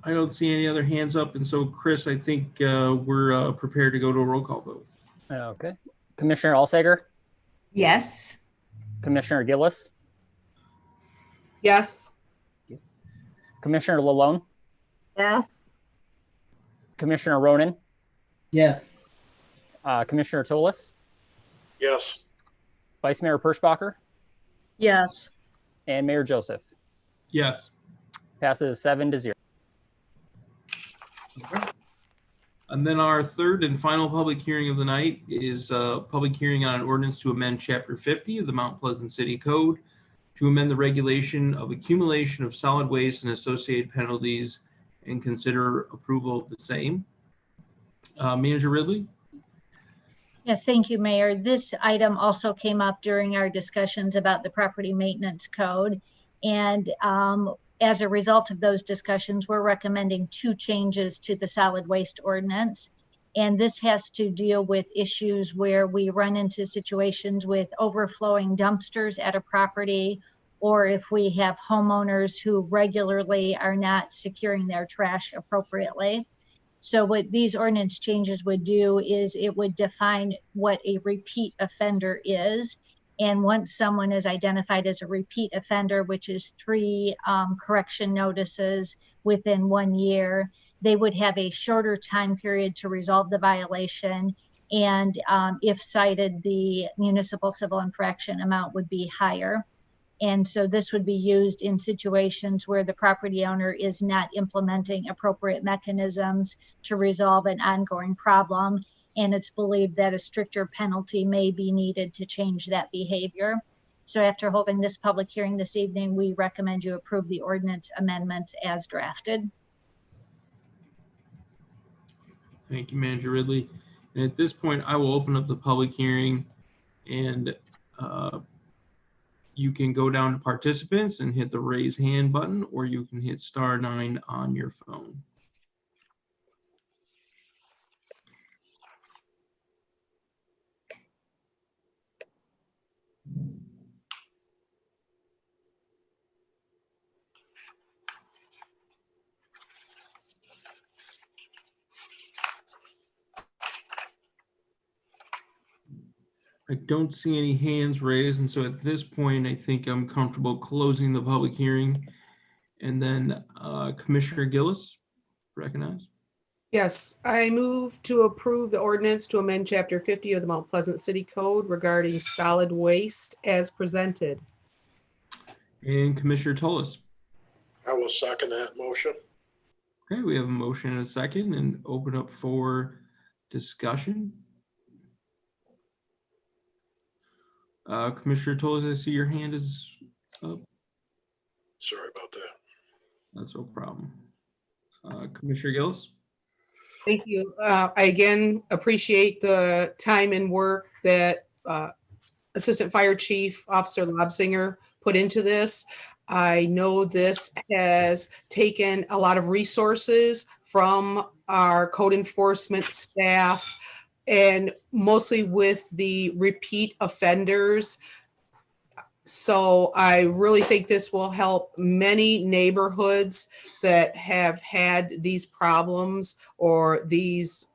I don't see any other hands up. And so, Chris, I think we're prepared to go to a roll call vote. Okay. Commissioner Alsager? Yes. Commissioner Gillis? Yes. Commissioner Lalone? Yes. Commissioner Ronan? Yes. Commissioner Tolis? Yes. Vice Mayor Perschbacher? Yes. And Mayor Joseph? Yes. Passes 7-0. Okay. And then our third and final public hearing of the night is a public hearing on an ordinance to amend Chapter 50 of the Mount Pleasant City Code to amend the regulation of accumulation of solid waste and associated penalties and consider approval of the same. Manager Ridley? Yes, thank you, Mayor. This item also came up during our discussions about the property maintenance code. And as a result of those discussions, we're recommending 2 changes to the solid waste ordinance. And this has to deal with issues where we run into situations with overflowing dumpsters at a property, or if we have homeowners who regularly are not securing their trash appropriately. So what these ordinance changes would do is it would define what a repeat offender is. And once someone is identified as a repeat offender, which is 3 correction notices within 1 year, they would have a shorter time period to resolve the violation. And if cited, the municipal civil infraction amount would be higher. And so this would be used in situations where the property owner is not implementing appropriate mechanisms to resolve an ongoing problem. And it's believed that a stricter penalty may be needed to change that behavior. So after holding this public hearing this evening, we recommend you approve the ordinance amendments as drafted. Thank you, Manager Ridley. And at this point, I will open up the public hearing, and you can go down to participants and hit the raise hand button, or you can hit *9 on your phone. I don't see any hands raised, and so at this point, I think I'm comfortable closing the public hearing. And then Commissioner Gillis, recognized. Yes, I move to approve the ordinance to amend Chapter 50 of the Mount Pleasant City Code regarding solid waste as presented. And Commissioner Tolis. I will second that motion. Okay, we have a motion and a second, and open up for discussion. Commissioner Tolis, I see your hand is up. Sorry about that. That's no problem. Commissioner Gillis? Thank you. I again appreciate the time and work that Assistant Fire Chief Officer Lobsinger put into this. I know this has taken a lot of resources from our code enforcement staff, and mostly with the repeat offenders. So I really think this will help many neighborhoods that have had these problems or these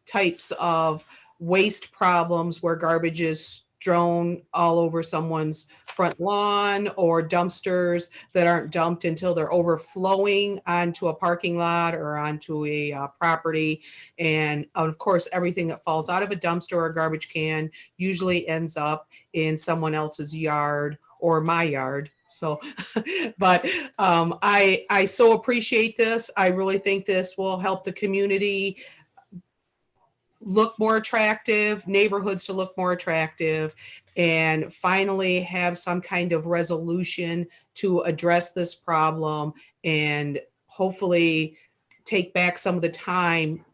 types of waste problems where garbage is drone all over someone's front lawn, or dumpsters that aren't dumped until they're overflowing onto a parking lot or onto a property. And of course, everything that falls out of a dumpster or a garbage can usually ends up in someone else's yard or my yard. So, but I so appreciate this. I really think this will help the community look more attractive, neighborhoods to look more attractive, and finally have some kind of resolution to address this problem and hopefully take back some of the time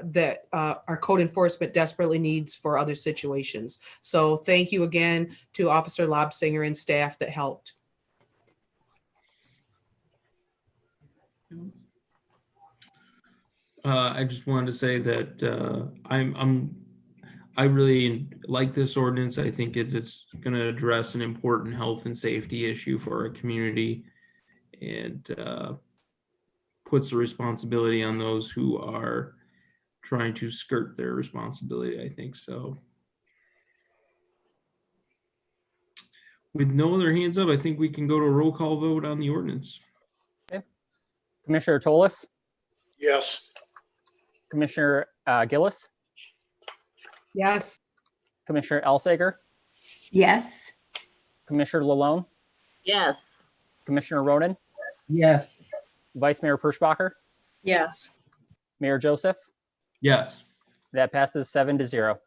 that our code enforcement desperately needs for other situations. So thank you again to Officer Lobsinger and staff that helped. I just wanted to say that I really like this ordinance. I think it's going to address an important health and safety issue for our community, and puts the responsibility on those who are trying to skirt their responsibility, I think. So with no other hands up, I think we can go to a roll call vote on the ordinance. Okay. Commissioner Tolis, Yes. Commissioner Gillis, Yes. Commissioner Elsager, Yes. Commissioner Lalone, Yes. Commissioner Ronan, Yes. Vice Mayor Perschbacher, Yes. Mayor Joseph. Yes. That passes 7-0.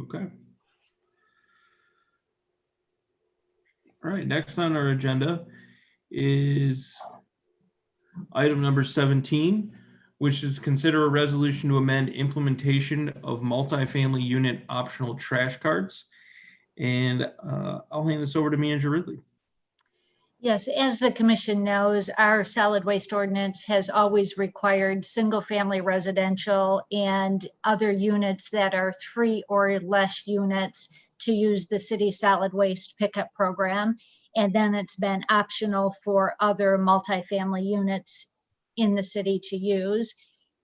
Okay. All right, next on our agenda is item number 17, which is consider a resolution to amend implementation of multifamily unit optional trash carts. And I'll hand this over to Manager Ridley. Yes, as the commission knows, our solid waste ordinance has always required single-family residential and other units that are 3 or less units to use the city solid waste pickup program. And then it's been optional for other multifamily units in the city to use.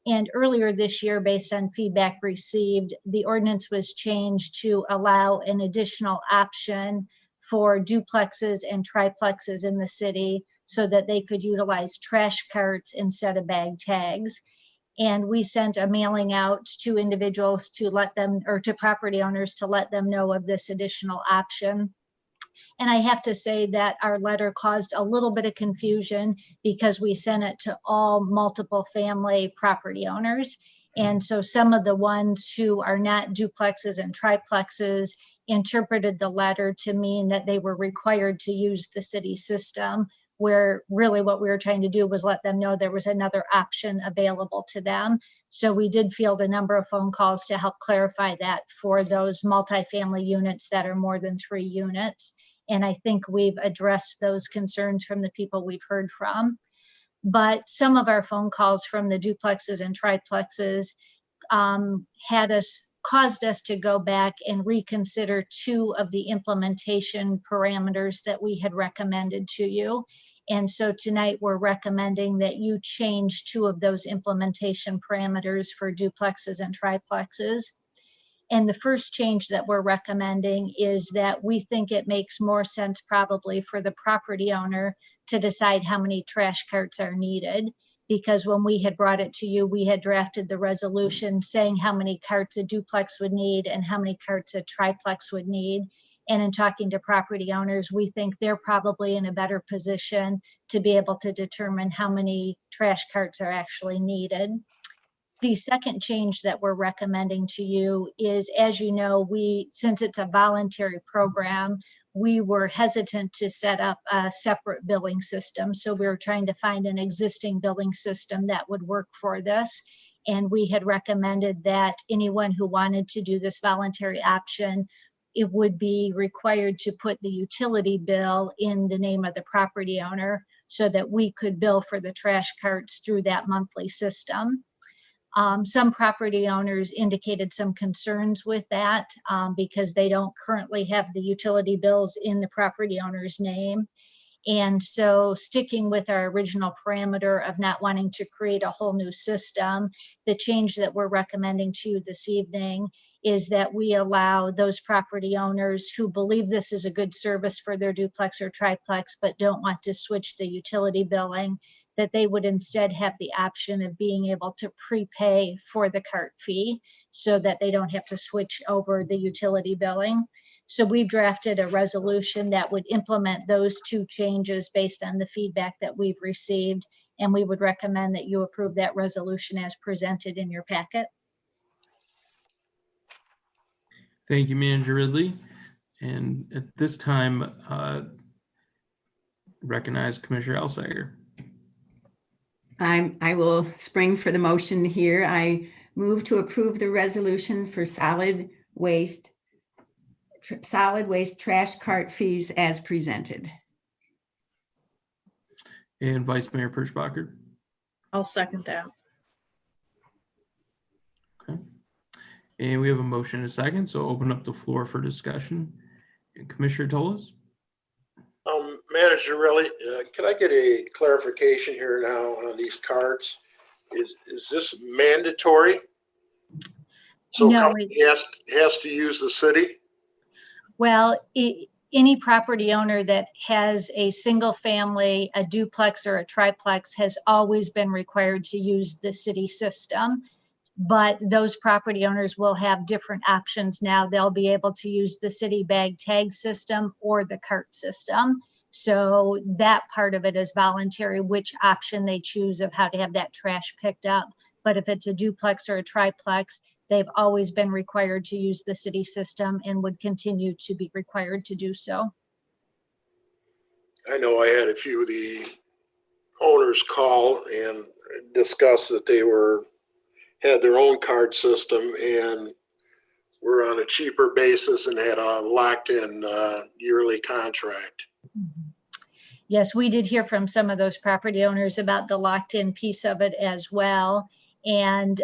And earlier this year, based on feedback received, the ordinance was changed to allow an additional option for duplexes and triplexes in the city so that they could utilize trash carts instead of bag tags. And we sent a mailing out to individuals to let them, or to property owners to let them know of this additional option. And I have to say that our letter caused a little bit of confusion because we sent it to all multiple family property owners. And so some of the ones who are not duplexes and triplexes interpreted the letter to mean that they were required to use the city system, where really what we were trying to do was let them know there was another option available to them. So we did field a number of phone calls to help clarify that for those multifamily units that are more than 3 units. And I think we've addressed those concerns from the people we've heard from. But some of our phone calls from the duplexes and triplexes caused us to go back and reconsider 2 of the implementation parameters that we had recommended to you. And so tonight we're recommending that you change 2 of those implementation parameters for duplexes and triplexes. And the first change that we're recommending is that we think it makes more sense probably for the property owner to decide how many trash carts are needed. Because when we had brought it to you, we had drafted the resolution saying how many carts a duplex would need and how many carts a triplex would need. And in talking to property owners, we think they're probably in a better position to be able to determine how many trash carts are actually needed. The second change that we're recommending to you is, as you know, since it's a voluntary program, we were hesitant to set up a separate billing system. So we were trying to find an existing billing system that would work for this. And we had recommended that anyone who wanted to do this voluntary option, it would be required to put the utility bill in the name of the property owner so that we could bill for the trash carts through that monthly system. Some property owners indicated some concerns with that because they don't currently have the utility bills in the property owner's name. And so sticking with our original parameter of not wanting to create a whole new system, the change that we're recommending to you this evening is that we allow those property owners who believe this is a good service for their duplex or triplex, but don't want to switch the utility billing, that they would instead have the option of being able to prepay for the cart fee so that they don't have to switch over the utility billing. So we've drafted a resolution that would implement those two changes based on the feedback that we've received. And we would recommend that you approve that resolution as presented in your packet. Thank you, Manager Ridley. And at this time, recognize Commissioner Alsager. I will spring for the motion here. I move to approve the resolution for solid waste trash cart fees as presented. And Vice Mayor Perschbacher. I'll second that. Okay. And we have a motion and a second, so open up the floor for discussion. And Commissioner Toles? Manager, really, can I get a clarification here now on these cards? Is this mandatory? So No, company has to use the city? Well, any property owner that has a single family, a duplex or a triplex has always been required to use the city system. But those property owners will have different options now. They'll be able to use the city bag tag system or the cart system. So that part of it is voluntary, which option they choose of how to have that trash picked up. But if it's a duplex or a triplex, they've always been required to use the city system and would continue to be required to do so. I know I had a few of the owners call and discuss that they had their own card system and were on a cheaper basis and had a locked-in yearly contract. Yes, we did hear from some of those property owners about the locked-in piece of it as well. And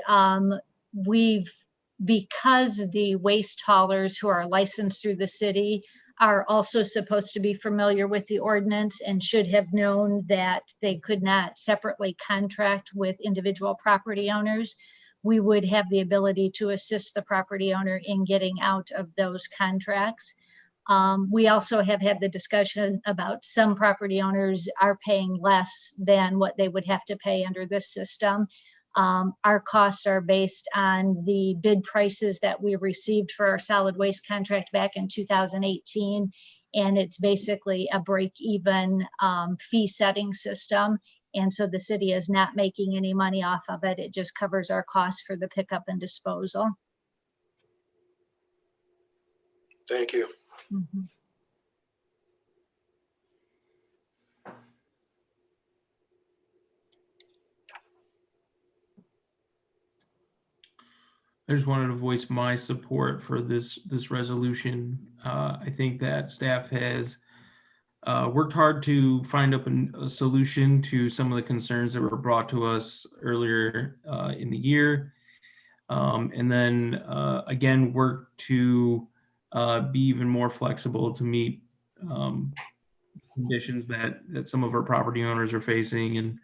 because the waste haulers who are licensed through the city are also supposed to be familiar with the ordinance and should have known that they could not separately contract with individual property owners, we would have the ability to assist the property owner in getting out of those contracts. We also have had the discussion about some property owners are paying less than what they would have to pay under this system. Our costs are based on the bid prices that we received for our solid waste contract back in 2018. And it's basically a break-even fee setting system. And so the city is not making any money off of it. It just covers our costs for the pickup and disposal. Thank you. Mm-hmm. I just wanted to voice my support for this resolution. I think that staff has worked hard to find up a solution to some of the concerns that were brought to us earlier in the year. And then again, work to be even more flexible to meet conditions that some of our property owners are facing. And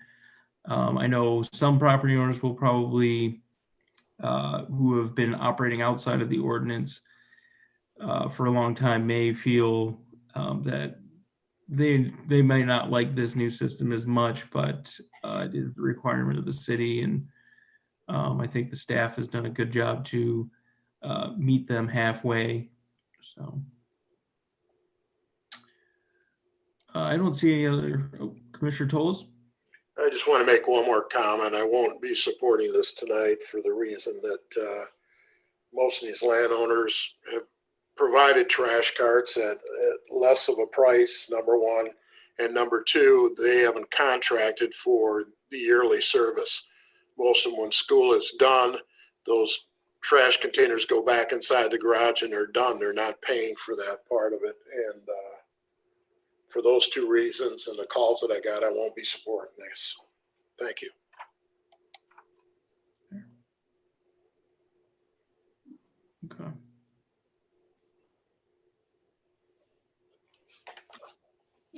I know some property owners will probably, who have been operating outside of the ordinance for a long time, may feel that they may not like this new system as much, but it is the requirement of the city. And I think the staff has done a good job to meet them halfway. So I don't see any other. Commissioner Toles? I just want to make one more comment. I won't be supporting this tonight for the reason that most of these landowners have provided trash carts at less of a price, number one. And number two, they haven't contracted for the yearly service. Most of them, when school is done, those trash containers go back inside the garage and they're done. They're not paying for that part of it. And for those two reasons and the calls that I got, I won't be supporting this. Thank you. Okay.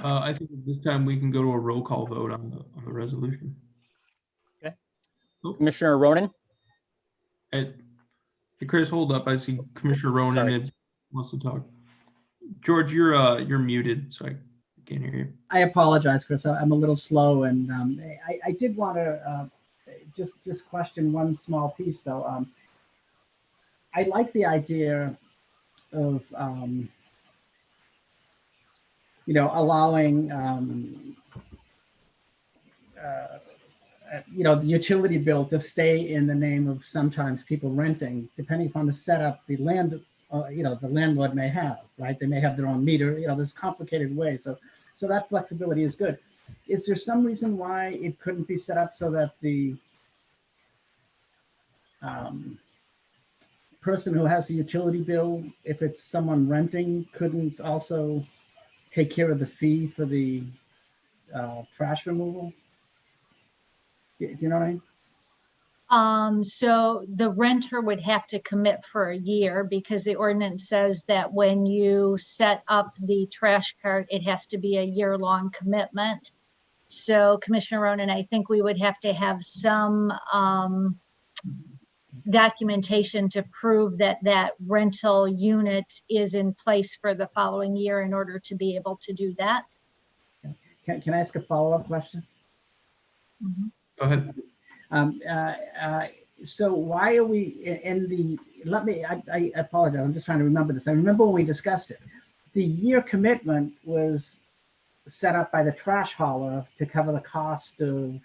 I think at this time we can go to a roll call vote on the resolution. Okay. Commissioner Ronan? Hey, Chris, hold up. I see Commissioner Ronan Sorry. wants to talk. George, you're muted, so I can't hear you. I apologize, Chris. I'm a little slow, and I did want to just question one small piece, though. I like the idea of allowing the utility bill to stay in the name of sometimes people renting, depending upon the setup the the landlord may have, right? They may have their own meter, there's complicated ways. So that flexibility is good. Is there some reason why it couldn't be set up so that the person who has a utility bill, if it's someone renting, couldn't also take care of the fee for the trash removal? Do you know what I mean? So the renter would have to commit for a year, because the ordinance says that when you set up the trash cart, it has to be a year-long commitment. So Commissioner Ronan, I think we would have to have some documentation to prove that that rental unit is in place for the following year in order to be able to do that. Can I ask a follow-up question? Mm-hmm. Go ahead. So why are we in the, I apologize, I'm just trying to remember this. I remember when we discussed it. The year commitment was set up by the trash hauler to cover the cost of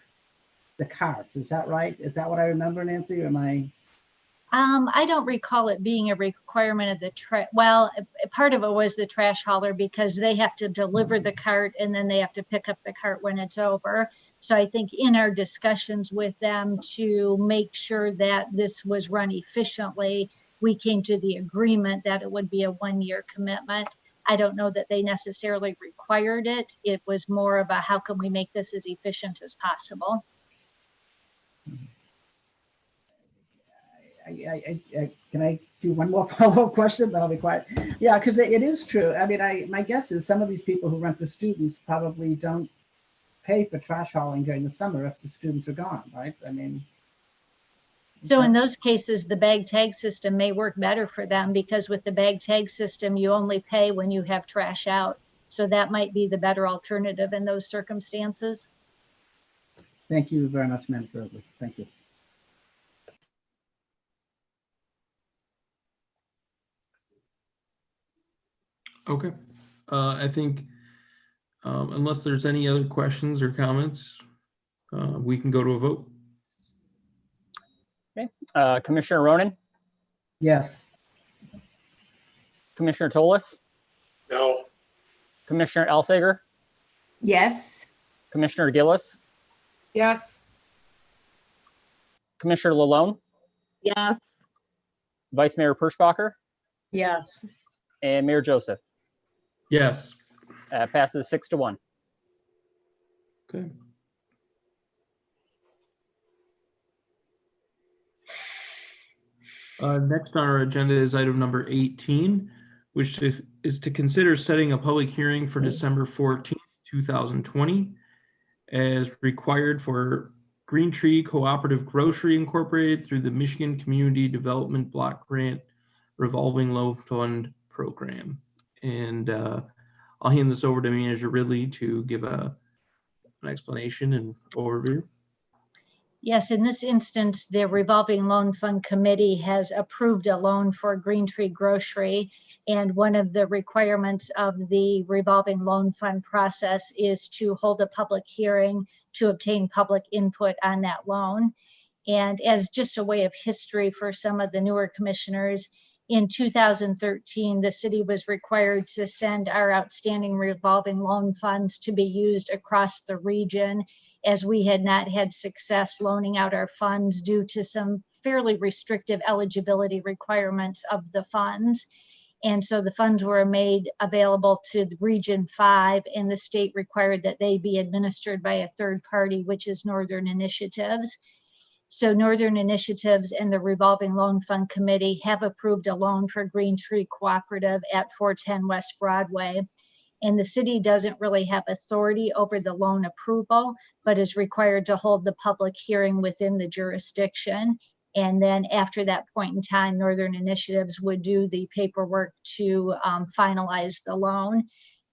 the carts. Is that right? Is that what I remember, Nancy? Or am I? I don't recall it being a requirement of the well, part of it was the trash hauler, because they have to deliver the cart and then they have to pick up the cart when it's over. So I think in our discussions with them to make sure that this was run efficiently, we came to the agreement that it would be a 1-year commitment. I don't know that they necessarily required it. It was more of a, how can we make this as efficient as possible? Can I do one more follow-up question? Then I'll be quiet. Yeah, because it is true. I mean, my guess is some of these people who rent to students probably don't pay for trash hauling during the summer if the students are gone, right? I mean. So in those cases, the bag tag system may work better for them, because with the bag tag system, you only pay when you have trash out. So that might be the better alternative in those circumstances. Thank you very much, Madam President. Thank you. Okay. I think unless there's any other questions or comments, we can go to a vote. Okay. Commissioner Ronan? Yes. Commissioner Tolis? No. Commissioner Elsager? Yes. Commissioner Gillis? Yes. Commissioner Lalone? Yes. Vice Mayor Perschbacher? Yes. And Mayor Joseph? Yes. Passes 6-1. Okay. Next on our agenda is item number 18, which is to consider setting a public hearing for December 14th, 2020, as required for Green Tree Cooperative Grocery Incorporated through the Michigan Community Development Block Grant Revolving Loan Fund Program. And I'll hand this over to Manager Ridley to give an explanation and overview. Yes, in this instance, the Revolving Loan Fund Committee has approved a loan for Green Tree Grocery. And one of the requirements of the Revolving Loan Fund process is to hold a public hearing to obtain public input on that loan. And as just a way of history for some of the newer commissioners, in 2013, the city was required to send our outstanding revolving loan funds to be used across the region, as we had not had success loaning out our funds due to some fairly restrictive eligibility requirements of the funds. And so the funds were made available to Region 5, and the state required that they be administered by a third party, which is Northern Initiatives. So Northern Initiatives and the Revolving Loan Fund Committee have approved a loan for Green Tree Cooperative at 410 West Broadway. And the city doesn't really have authority over the loan approval, but is required to hold the public hearing within the jurisdiction. And then after that point in time, Northern Initiatives would do the paperwork to finalize the loan.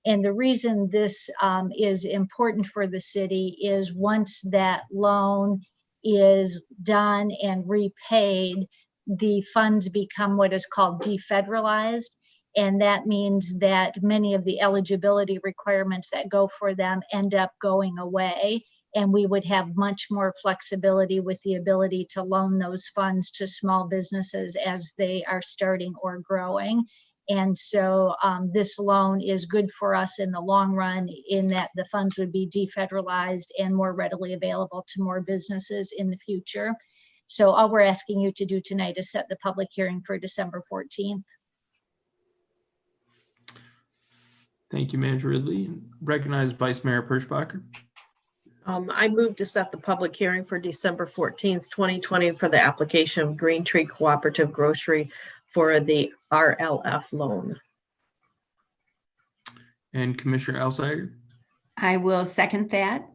And the reason this is important for the city is once that loan is done and repaid, the funds become what is called defederalized. And that means that many of the eligibility requirements that go for them end up going away. And we would have much more flexibility with the ability to loan those funds to small businesses as they are starting or growing. And so this loan is good for us in the long run in that the funds would be defederalized and more readily available to more businesses in the future. So all we're asking you to do tonight is set the public hearing for December 14th. Thank you, Manager Ridley. Recognized Vice Mayor Perschbacher. I move to set the public hearing for December 14th, 2020 for the application of Green Tree Cooperative Grocery for the RLF loan. And Commissioner Alcider. I will second that.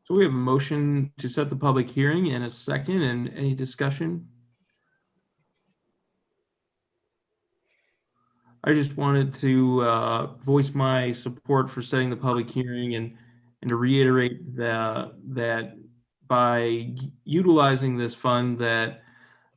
So we have a motion to set the public hearing and a second, and any discussion? I just wanted to voice my support for setting the public hearing and to reiterate that by utilizing this fund that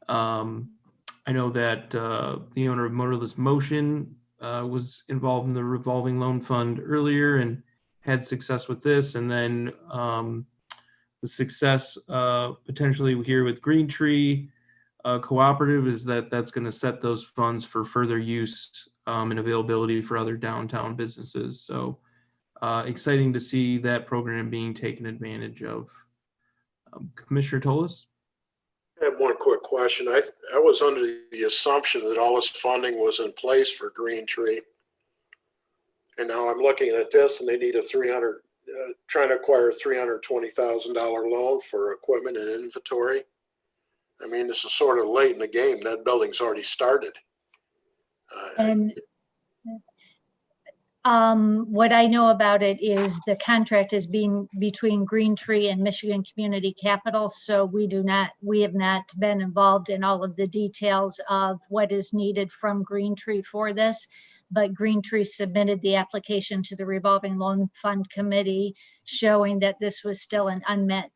I know that the owner of Motorless Motion was involved in the revolving loan fund earlier and had success with this, and then the success potentially here with Green Tree Cooperative is that's going to set those funds for further use and availability for other downtown businesses. So exciting to see that program being taken advantage of. Commissioner Tolis? I have one quick question. I was under the assumption that all this funding was in place for Green Tree. And now I'm looking at this and they need trying to acquire a $320,000 loan for equipment and inventory. I mean, this is sort of late in the game. That building's already started. And what I know about it is the contract is being between Green Tree and Michigan Community Capital. So we have not been involved in all of the details of what is needed from Green Tree for this. But Green Tree submitted the application to the Revolving Loan Fund Committee showing that this was still an unmet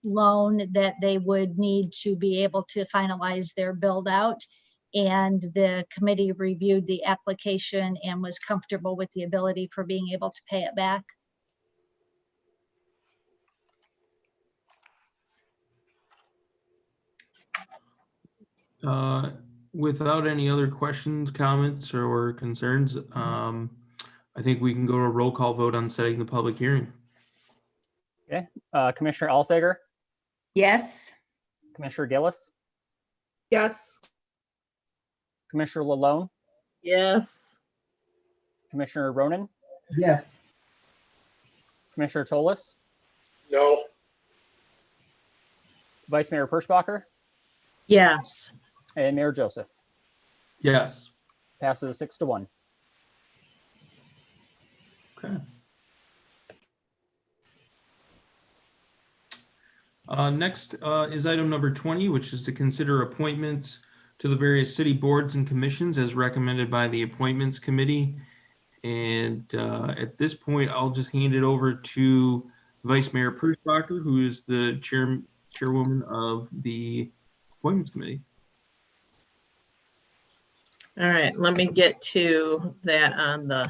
loan that they would need to be able to finalize their build out. And the committee reviewed the application and was comfortable with the ability for being able to pay it back. Without any other questions, comments, or concerns, I think we can go to a roll call vote on setting the public hearing. Okay, Commissioner Alsager, Yes. Commissioner Gillis, Yes. Commissioner Lalone, Yes. Commissioner Ronan, Yes. Commissioner Tolis, No, Vice Mayor Perschbacher, Yes. and Mayor Joseph. Yes. Passes 6-1. Okay. Next is item number 20, which is to consider appointments to the various city boards and commissions as recommended by the Appointments Committee. And at this point, I'll just hand it over to Vice Mayor Perschbacher, who is the chairwoman of the Appointments Committee. All right, let me get to that on the,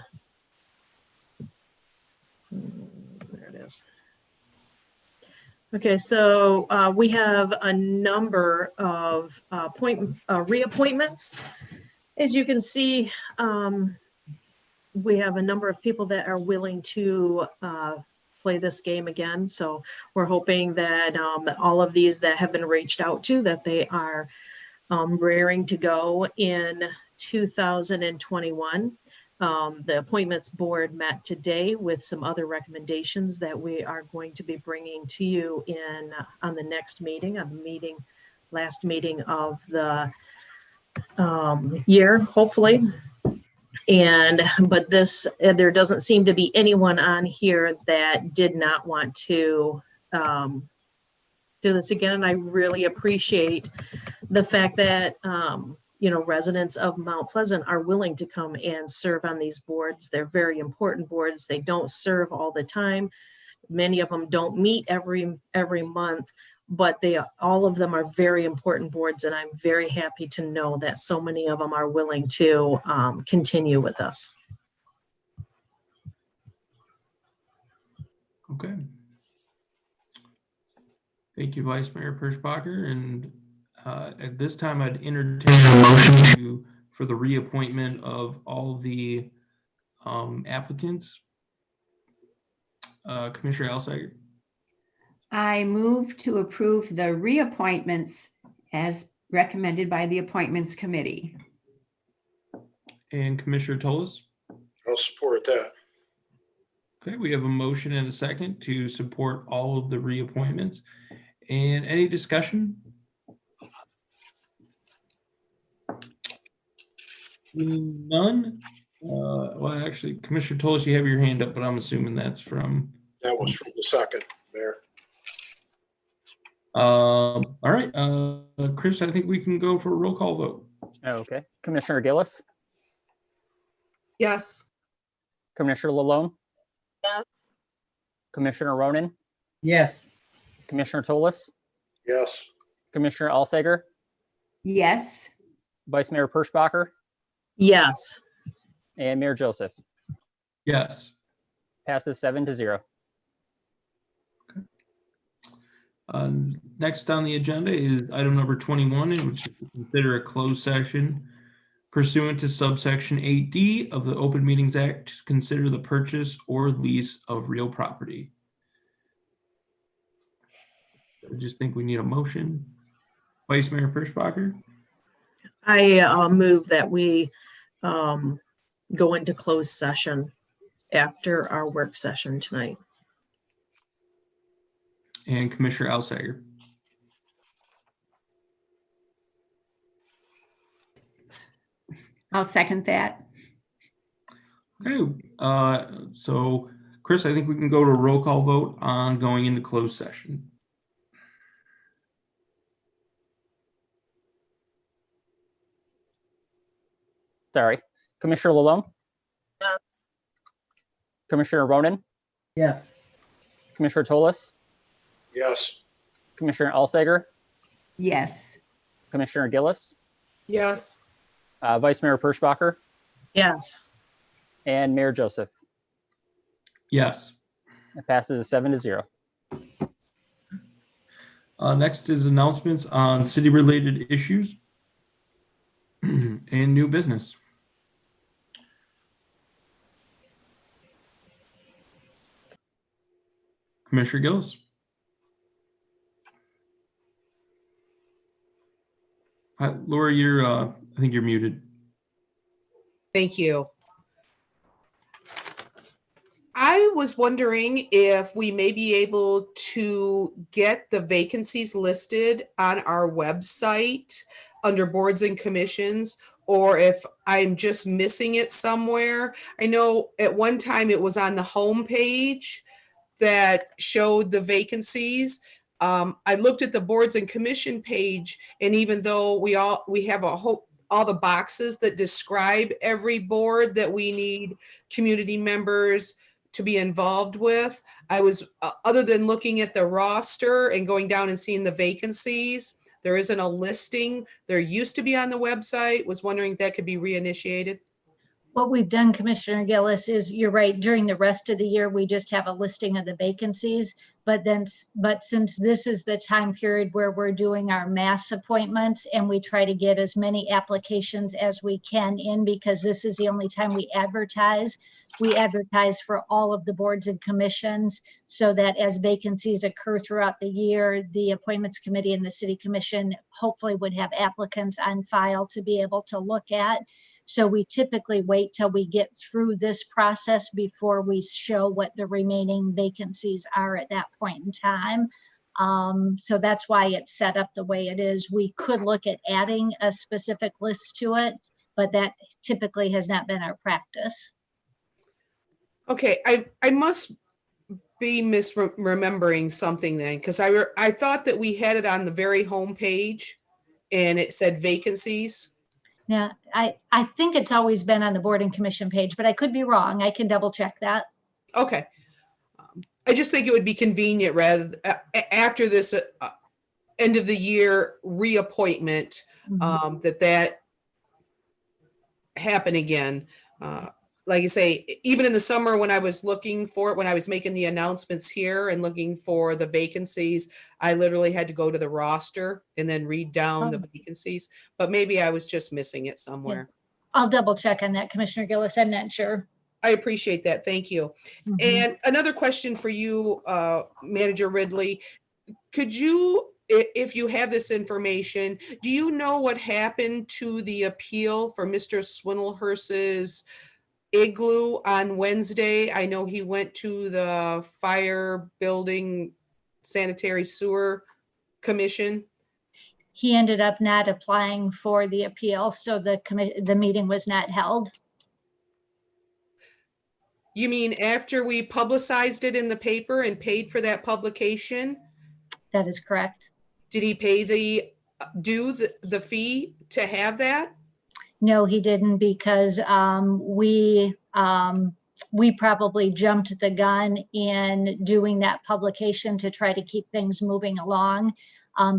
there it is. Okay, so we have a number of reappointments. As you can see, we have a number of people that are willing to play this game again. So we're hoping that all of these that have been reached out to, that they are raring to go in 2021. The appointments board met today with some other recommendations that we are going to be bringing to you on the next meeting, last meeting of the year, hopefully. But there doesn't seem to be anyone on here that did not want to do this again. And I really appreciate the fact that, you know, residents of Mount Pleasant are willing to come and serve on these boards. They're very important boards. They don't serve all the time. Many of them don't meet every month, but all of them are very important boards. And I'm very happy to know that so many of them are willing to continue with us. Okay. Thank you, Vice Mayor Perschbacher. And at this time, I'd entertain a motion for the reappointment of all the applicants. Commissioner Alsager. I move to approve the reappointments as recommended by the Appointments Committee. And Commissioner Tolis. I'll support that. Okay, we have a motion and a second to support all of the reappointments. And any discussion? None? Well, actually, Commissioner Tolis, you have your hand up, but I'm assuming that's from... That was from the second, Mayor. All right, Chris, I think we can go for a roll call vote. Okay. Commissioner Gillis, Yes. Commissioner Lalone, Yes. Commissioner Ronan, Yes. Commissioner Tolis, Yes. Commissioner Alsager, Yes. Vice Mayor Perschbacher, Yes. and Mayor Joseph. Yes. Passes 7-0. Next on the agenda is item number 21, in which you consider a closed session pursuant to subsection 8D of the Open Meetings Act to consider the purchase or lease of real property. I just think we need a motion. Vice Mayor Perschbacher. I move that we go into closed session after our work session tonight. And Commissioner Alsager. I'll second that. Okay, so Chris, I think we can go to a roll call vote on going into closed session. Sorry. Commissioner Lalone, Yes. Commissioner Ronan, Yes. Commissioner Tolis, Yes. Commissioner Alsager, Yes. Commissioner Gillis, Yes. Vice Mayor Perschbacher, Yes. and Mayor Joseph. Yes. It passes 7-0. Next is announcements on city-related issues and new business. Commissioner Gillis. Hi, Laura, you're, I think you're muted. Thank you. I was wondering if we may be able to get the vacancies listed on our website under boards and commissions, or if I'm just missing it somewhere. I know at one time it was on the home page that showed the vacancies. I looked at the boards and commission page, and even though we have all the boxes that describe every board that we need community members to be involved with, I was, other than looking at the roster and going down and seeing the vacancies, there isn't a listing. There used to be on the website. Was wondering if that could be reinitiated. What we've done, Commissioner Gillis, is you're right, during the rest of the year, we just have a listing of the vacancies. But since this is the time period where we're doing our mass appointments and we try to get as many applications as we can in, because this is the only time we advertise for all of the boards and commissions, so that as vacancies occur throughout the year, the appointments committee and the city commission hopefully would have applicants on file to be able to look at. So we typically wait till we get through this process before we show what the remaining vacancies are at that point in time. So that's why it's set up the way it is. We could look at adding a specific list to it, but that typically has not been our practice. Okay, I must be misremembering something then, because I thought that we had it on the very home page and it said vacancies. Yeah, I think it's always been on the board and commission page, but I could be wrong. I can double check that. Okay. I just think it would be convenient rather after this end of the year reappointment, that happen again. Like I say, even in the summer when I was looking for it, when I was making the announcements here and looking for the vacancies, I literally had to go to the roster and then read down the vacancies, but maybe I was just missing it somewhere. I'll double check on that, Commissioner Gillis. I'm not sure. I appreciate that. Thank you. And another question for you, Manager Ridley. Could you, if you have this information, do you know what happened to the appeal for Mr. Swindlehurst's igloo on Wednesday? I know he went to the Fire Building Sanitary Sewer Commission. He ended up not applying for the appeal, so the meeting was not held. You mean after we publicized it in the paper and paid for that publication? That is correct. Did he pay the fee to have that? No, he didn't, because we probably jumped the gun in doing that publication to try to keep things moving along,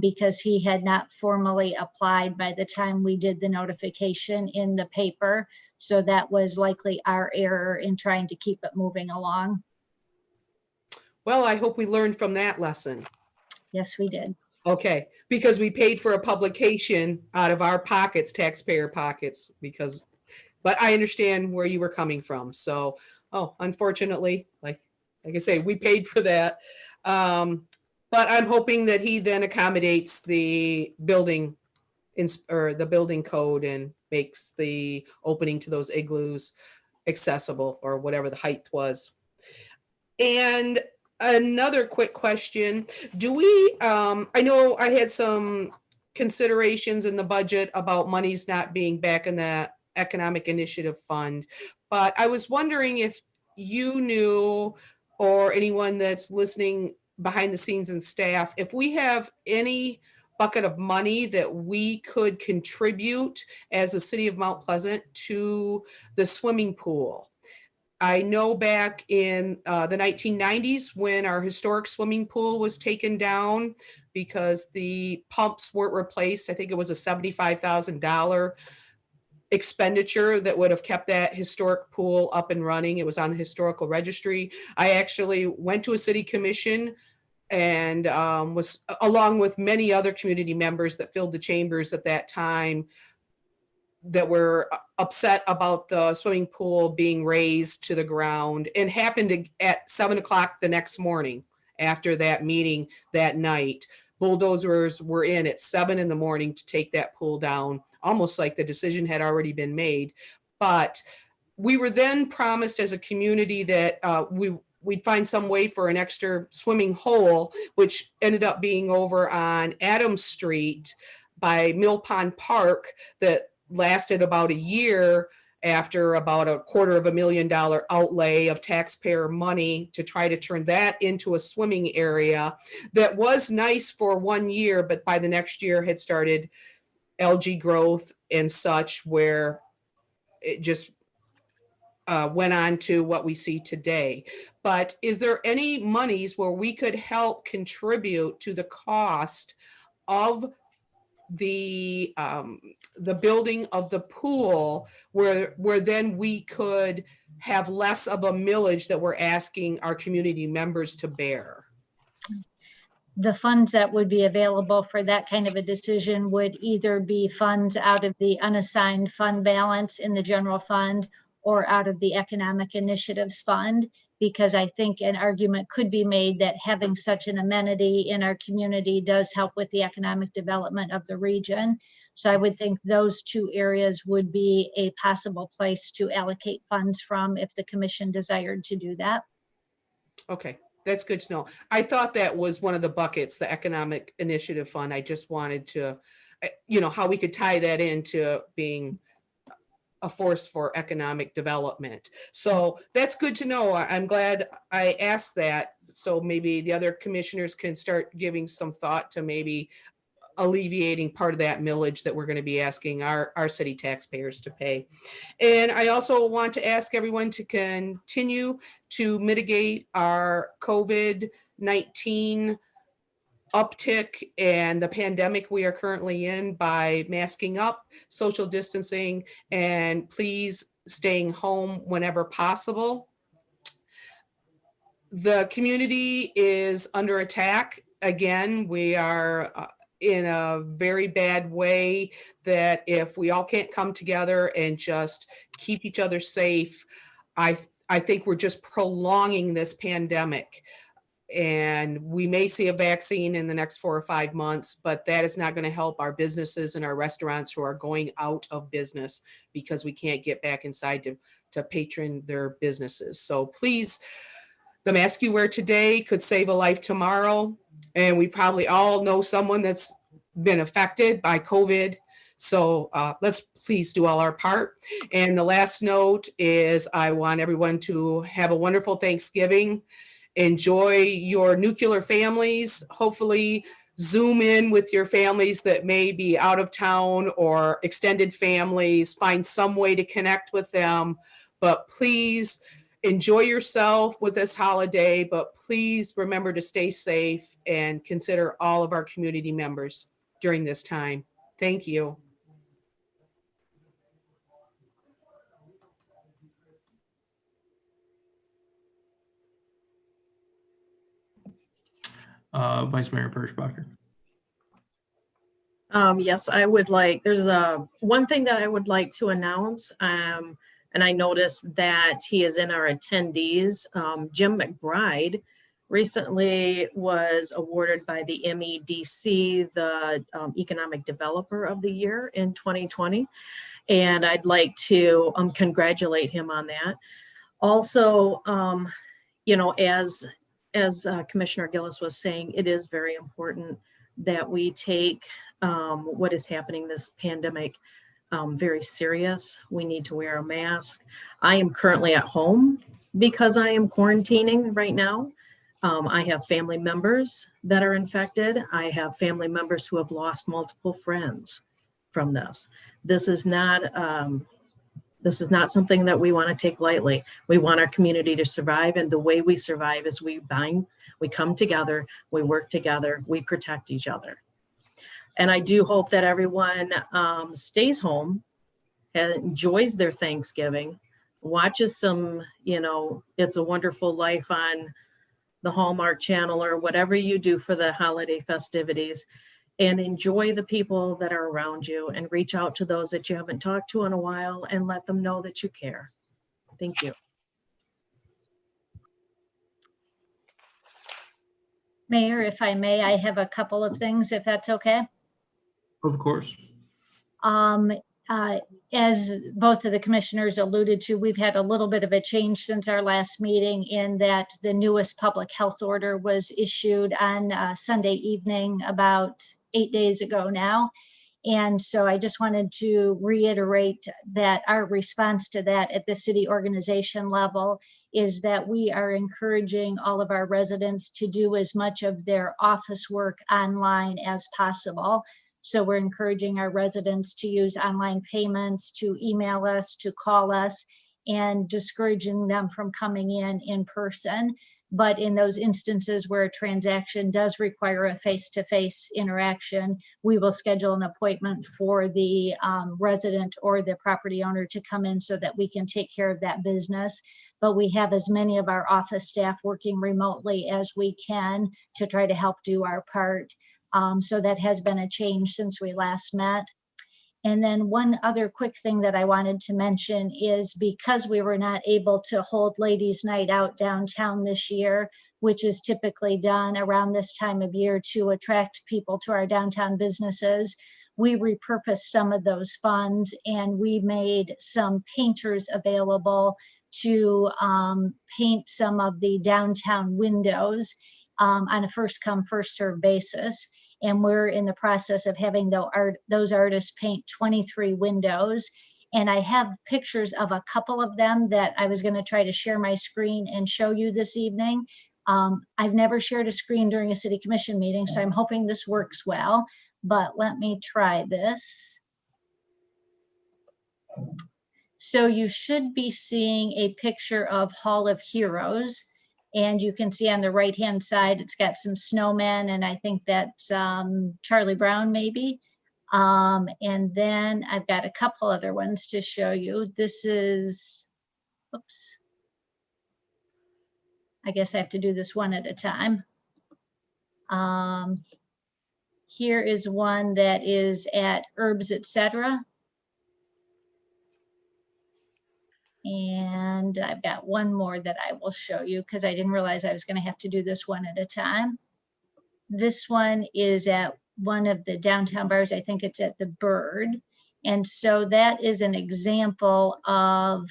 because he had not formally applied by the time we did the notification in the paper. So that was likely our error in trying to keep it moving along. Well, I hope we learned from that lesson. Yes, we did. Okay, because we paid for a publication out of our pockets, taxpayer pockets, but I understand where you were coming from. So, unfortunately, like I say, we paid for that. But I'm hoping that he then accommodates the building code and makes the opening to those igloos accessible, or whatever the height was. And another quick question, do we, I know I had some considerations in the budget about monies not being back in the Economic Initiative Fund, but I was wondering if you knew, or anyone that's listening behind the scenes and staff, if we have any bucket of money that we could contribute as the city of Mount Pleasant to the swimming pool. I know back in the 1990s when our historic swimming pool was taken down because the pumps weren't replaced, I think it was a $75,000 expenditure that would have kept that historic pool up and running. It was on the historical registry. I actually went to a city commission and was, along with many other community members that filled the chambers at that time, that were upset about the swimming pool being razed to the ground, and happened at 7 o'clock the next morning after that meeting that night. Bulldozers were in at 7 in the morning to take that pool down, almost like the decision had already been made. But we were then promised as a community that we'd find some way for an extra swimming hole, which ended up being over on Adams Street by Mill Pond Park, that lasted about a year after about $250,000 outlay of taxpayer money to try to turn that into a swimming area that was nice for 1 year, but by the next year had started algae growth and such, where it just went on to what we see today. But is there any monies where we could help contribute to the cost of the building of the pool, where then we could have less of a millage that we're asking our community members to bear? The funds that would be available for that kind of a decision would either be funds out of the unassigned fund balance in the general fund or out of the Economic Initiatives Fund, because I think an argument could be made that having such an amenity in our community does help with the economic development of the region. So I would think those two areas would be a possible place to allocate funds from if the commission desired to do that. Okay, that's good to know. I thought that was one of the buckets, the Economic Initiative Fund. I just wanted to, how we could tie that into being a force for economic development. So that's good to know. I'm glad I asked that. So maybe the other commissioners can start giving some thought to maybe alleviating part of that millage that we're going to be asking our city taxpayers to pay. And I also want to ask everyone to continue to mitigate our COVID-19 uptick and the pandemic we are currently in by masking up, social distancing, and please staying home whenever possible. The community is under attack. Again, we are in a very bad way that if we all can't come together and just keep each other safe, I think we're just prolonging this pandemic. And we may see a vaccine in the next 4 or 5 months, but that is not going to help our businesses and our restaurants who are going out of business because we can't get back inside to patron their businesses. So please, the mask you wear today could save a life tomorrow. And we probably all know someone that's been affected by COVID. So let's please do all our part. And the last note is I want everyone to have a wonderful Thanksgiving. Enjoy your nuclear families. Hopefully Zoom in with your families that may be out of town or extended families. Find some way to connect with them. But please enjoy yourself with this holiday. But please remember to stay safe and consider all of our community members during this time. Thank you. Vice Mayor Perschbacher. Yes, I would like, there's one thing that I would like to announce. And I noticed that he is in our attendees. Jim McBride recently was awarded by the MEDC the Economic Developer of the Year in 2020. And I'd like to congratulate him on that. Also, you know, as Commissioner Gillis was saying, it is very important that we take what is happening, this pandemic, very serious. We need to wear a mask. I am currently at home because I am quarantining right now. I have family members that are infected. I have family members who have lost multiple friends from this. This is not something that we want to take lightly. We want our community to survive, and the way we survive is we come together, we work together, we protect each other. And I do hope that everyone stays home and enjoys their Thanksgiving, watches some, you know, It's a Wonderful Life on the Hallmark Channel or whatever you do for the holiday festivities, and enjoy the people that are around you and reach out to those that you haven't talked to in a while and let them know that you care. Thank you. Mayor, if I may, I have a couple of things, if that's okay. Of course. As both of the commissioners alluded to, we've had a little bit of a change since our last meeting in that the newest public health order was issued on Sunday evening about 8 days ago now. And so I just wanted to reiterate that our response to that at the city organization level is that we are encouraging all of our residents to do as much of their office work online as possible. So we're encouraging our residents to use online payments, to email us, to call us, and discouraging them from coming in person. But in those instances where a transaction does require a face-to-face interaction, we will schedule an appointment for the resident or the property owner to come in so that we can take care of that business. But we have as many of our office staff working remotely as we can to try to help do our part. So that has been a change since we last met. And then one other quick thing that I wanted to mention is because we were not able to hold Ladies' Night Out downtown this year, which is typically done around this time of year to attract people to our downtown businesses, we repurposed some of those funds and we made some painters available to paint some of the downtown windows on a first come, first served basis. And we're in the process of having those artists paint 23 windows. And I have pictures of a couple of them that I was going to try to share my screen and show you this evening. I've never shared a screen during a city commission meeting, so I'm hoping this works well, but let me try this. So you should be seeing a picture of Hall of Heroes, and you can see on the right-hand side, it's got some snowmen, and I think that's Charlie Brown maybe. And then I've got a couple other ones to show you. This is, oops. I guess I have to do this one at a time. Here is one that is at Herbs Etc. And I've got one more that I will show you because I didn't realize I was going to have to do this one at a time. This one is at one of the downtown bars. I think it's at the Bird. And so that is an example of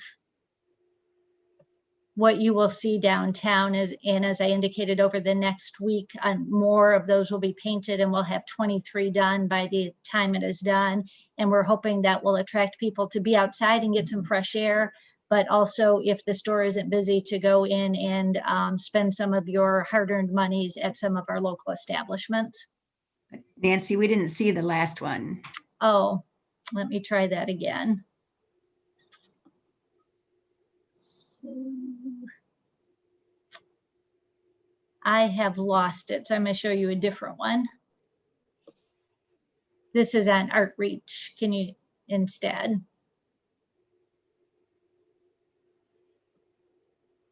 what you will see downtown is, and as I indicated, over the next week, more of those will be painted, and we'll have 23 done by the time it is done. And we're hoping that will attract people to be outside and get some fresh air, but also if the store isn't busy, to go in and spend some of your hard-earned monies at some of our local establishments. Nancy, we didn't see the last one. Oh, let me try that again. I have lost it, so I'm going to show you a different one. This is on Artreach. Can you instead?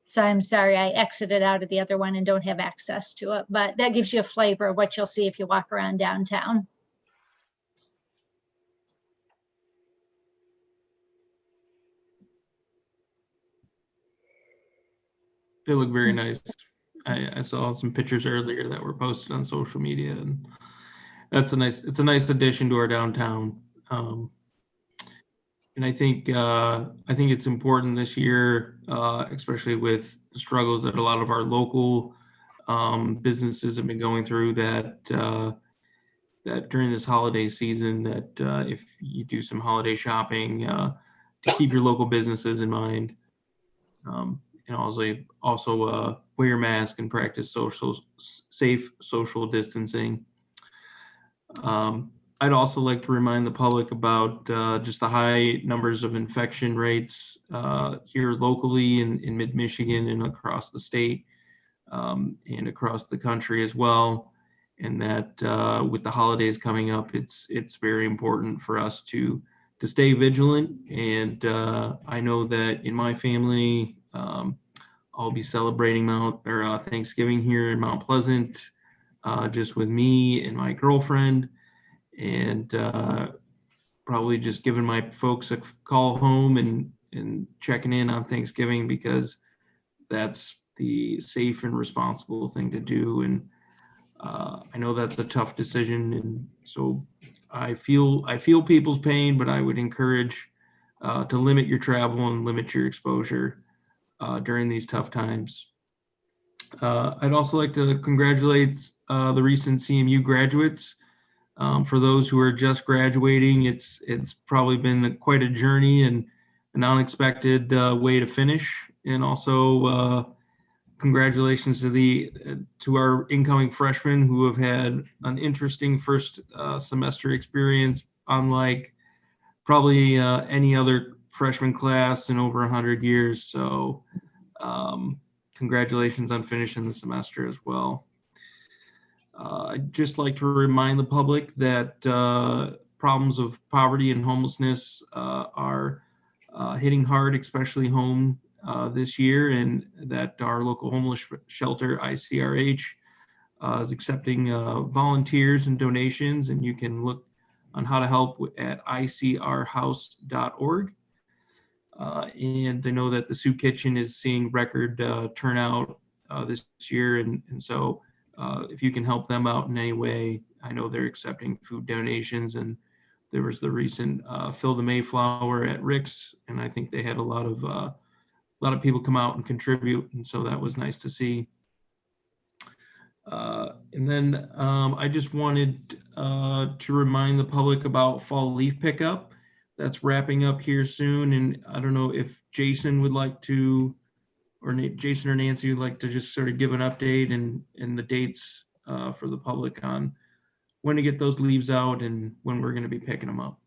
So I'm sorry, I exited out of the other one and don't have access to it, but that gives you a flavor of what you'll see if you walk around downtown. They look very nice. I saw some pictures earlier that were posted on social media, and it's a nice addition to our downtown. And I think it's important this year, especially with the struggles that a lot of our local businesses have been going through, that during this holiday season, that if you do some holiday shopping, to keep your local businesses in mind. And also wear your mask and practice safe social distancing. I'd also like to remind the public about just the high numbers of infection rates here locally in mid-Michigan and across the state and across the country as well. And that with the holidays coming up, it's very important for us to stay vigilant. And I know that in my family, I'll be celebrating Thanksgiving here in Mount Pleasant, just with me and my girlfriend, and probably just giving my folks a call home and checking in on Thanksgiving, because that's the safe and responsible thing to do. And I know that's a tough decision, and so I feel people's pain, but I would encourage to limit your travel and limit your exposure during these tough times. I'd also like to congratulate the recent CMU graduates. For those who are just graduating, it's probably been quite a journey and an unexpected way to finish. And also congratulations to our incoming freshmen who have had an interesting first semester experience, unlike probably any other freshman class in over 100 years. So congratulations on finishing the semester as well. I'd just like to remind the public that problems of poverty and homelessness are hitting hard, especially home this year, and that our local homeless shelter, ICRH, is accepting volunteers and donations, and you can look on how to help at icrhouse.org. And I know that the Soup Kitchen is seeing record turnout this year, and so if you can help them out in any way, I know they're accepting food donations. And there was the recent Fill the Mayflower at Rick's, and I think they had a lot of people come out and contribute, and so that was nice to see. And then I just wanted to remind the public about fall leaf pickup. that's wrapping up here soon. And I don't know if Jason would like to, or Jason or Nancy would like to just sort of give an update and the dates for the public on when to get those leaves out and when we're going to be picking them up.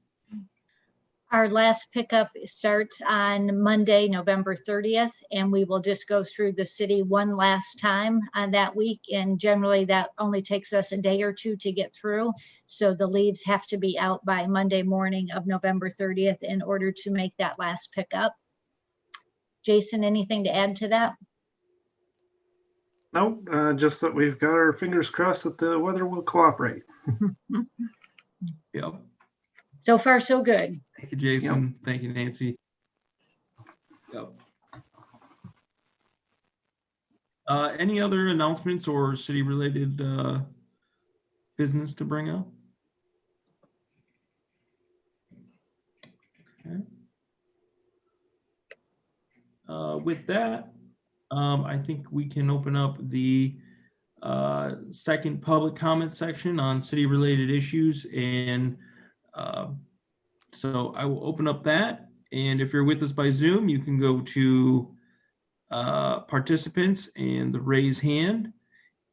Our last pickup starts on Monday, November 30th, and we will just go through the city one last time on that week. And generally that only takes us a day or two to get through. So the leaves have to be out by Monday morning of November 30th in order to make that last pickup. Jason, anything to add to that? Nope, just that we've got our fingers crossed that the weather will cooperate. Yep. So far, so good. Thank you, Jason. Yep. Thank you, Nancy. Yep. Any other announcements or city-related business to bring up? Okay. With that, I think we can open up the second public comment section on city-related issues. And so I will open up that. And if you're with us by Zoom, you can go to participants and the raise hand.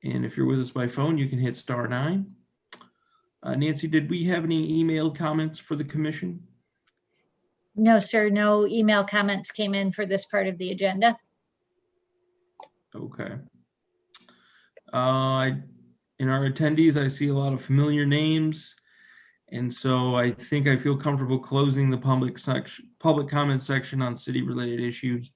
And if you're with us by phone, you can hit *9. Nancy, did we have any email comments for the commission? No, sir. No email comments came in for this part of the agenda. Okay. In our attendees, I see a lot of familiar names. And so I think I feel comfortable closing the public comment section on city-related issues.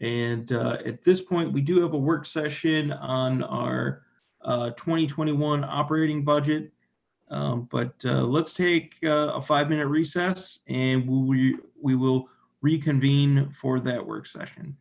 And at this point, we do have a work session on our 2021 operating budget. But let's take a 5-minute recess, and we will reconvene for that work session.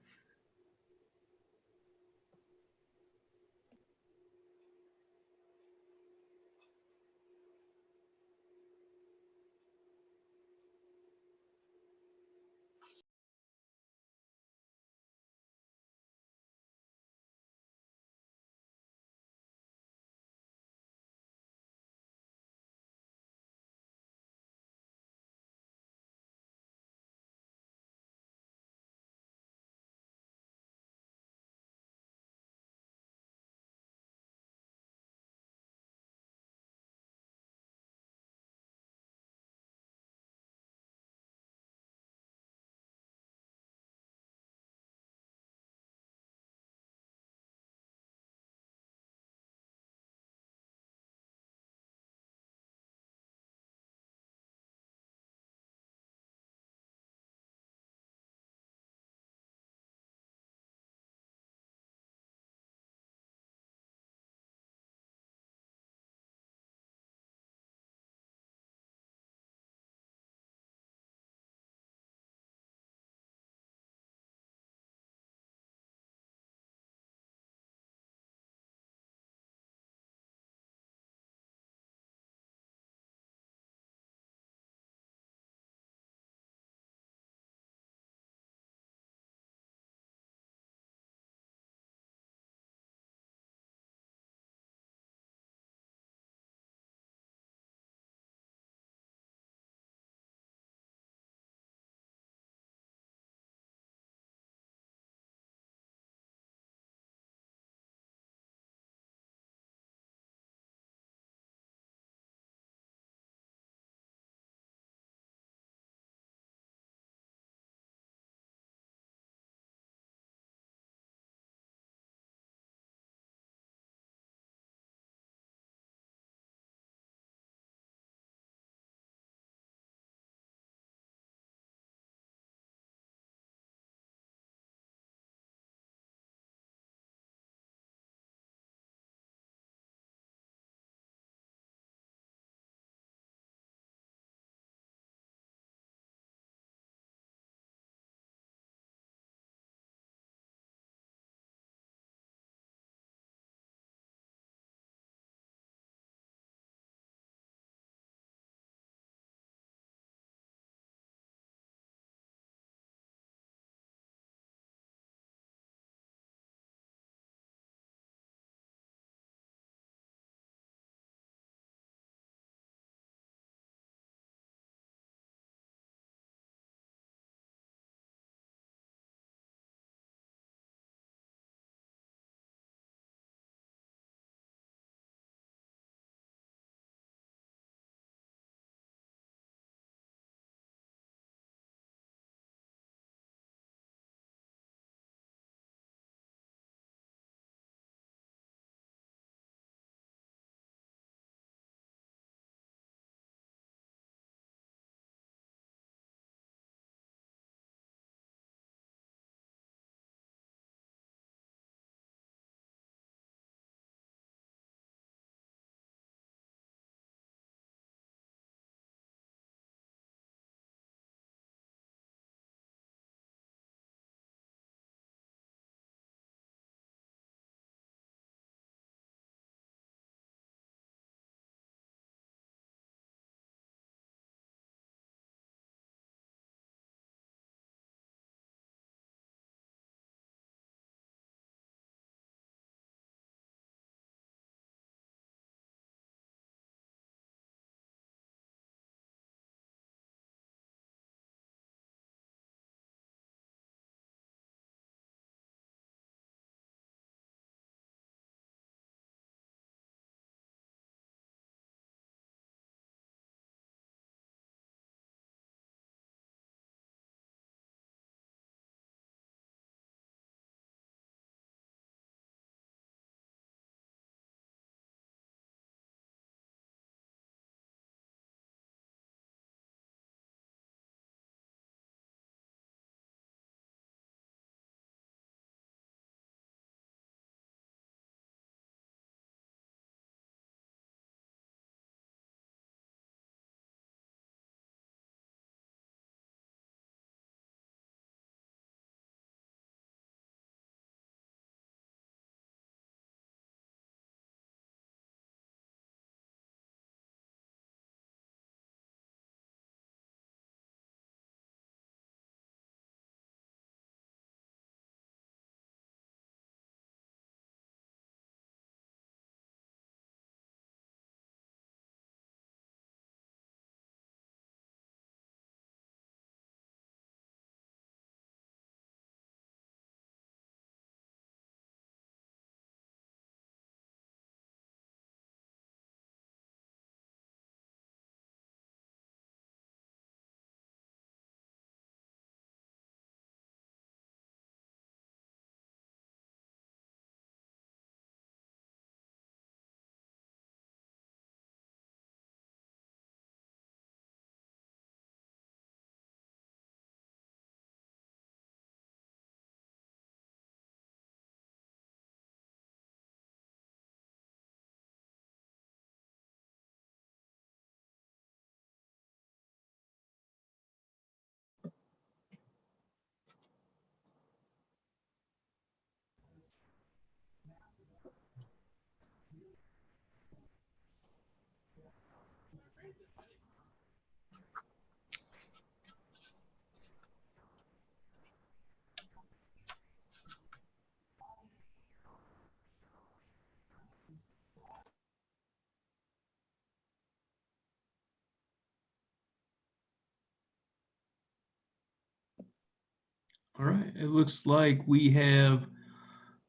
All right, it looks like we have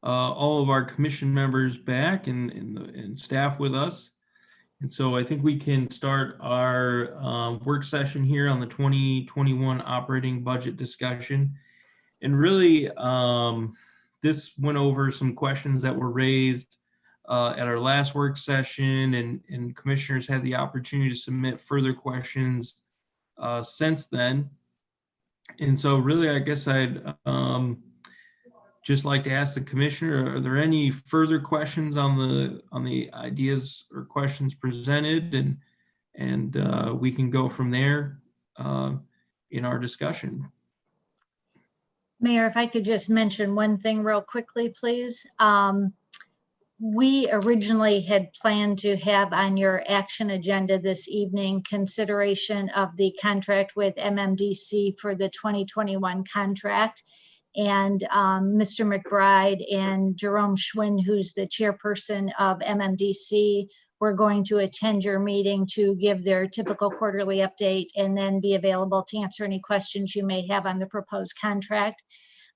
all of our commission members back and staff with us. And so I think we can start our work session here on the 2021 operating budget discussion. And really, this went over some questions that were raised at our last work session, and commissioners had the opportunity to submit further questions since then. And so really, I guess I'd just like to ask the commissioner, are there any further questions on the ideas or questions presented? And we can go from there in our discussion. Mayor, if I could just mention one thing real quickly, please. We originally had planned to have on your action agenda this evening consideration of the contract with MMDC for the 2021 contract. And Mr. McBride and Jerome Schwinn, who's the chairperson of MMDC, were going to attend your meeting to give their typical quarterly update and then be available to answer any questions you may have on the proposed contract.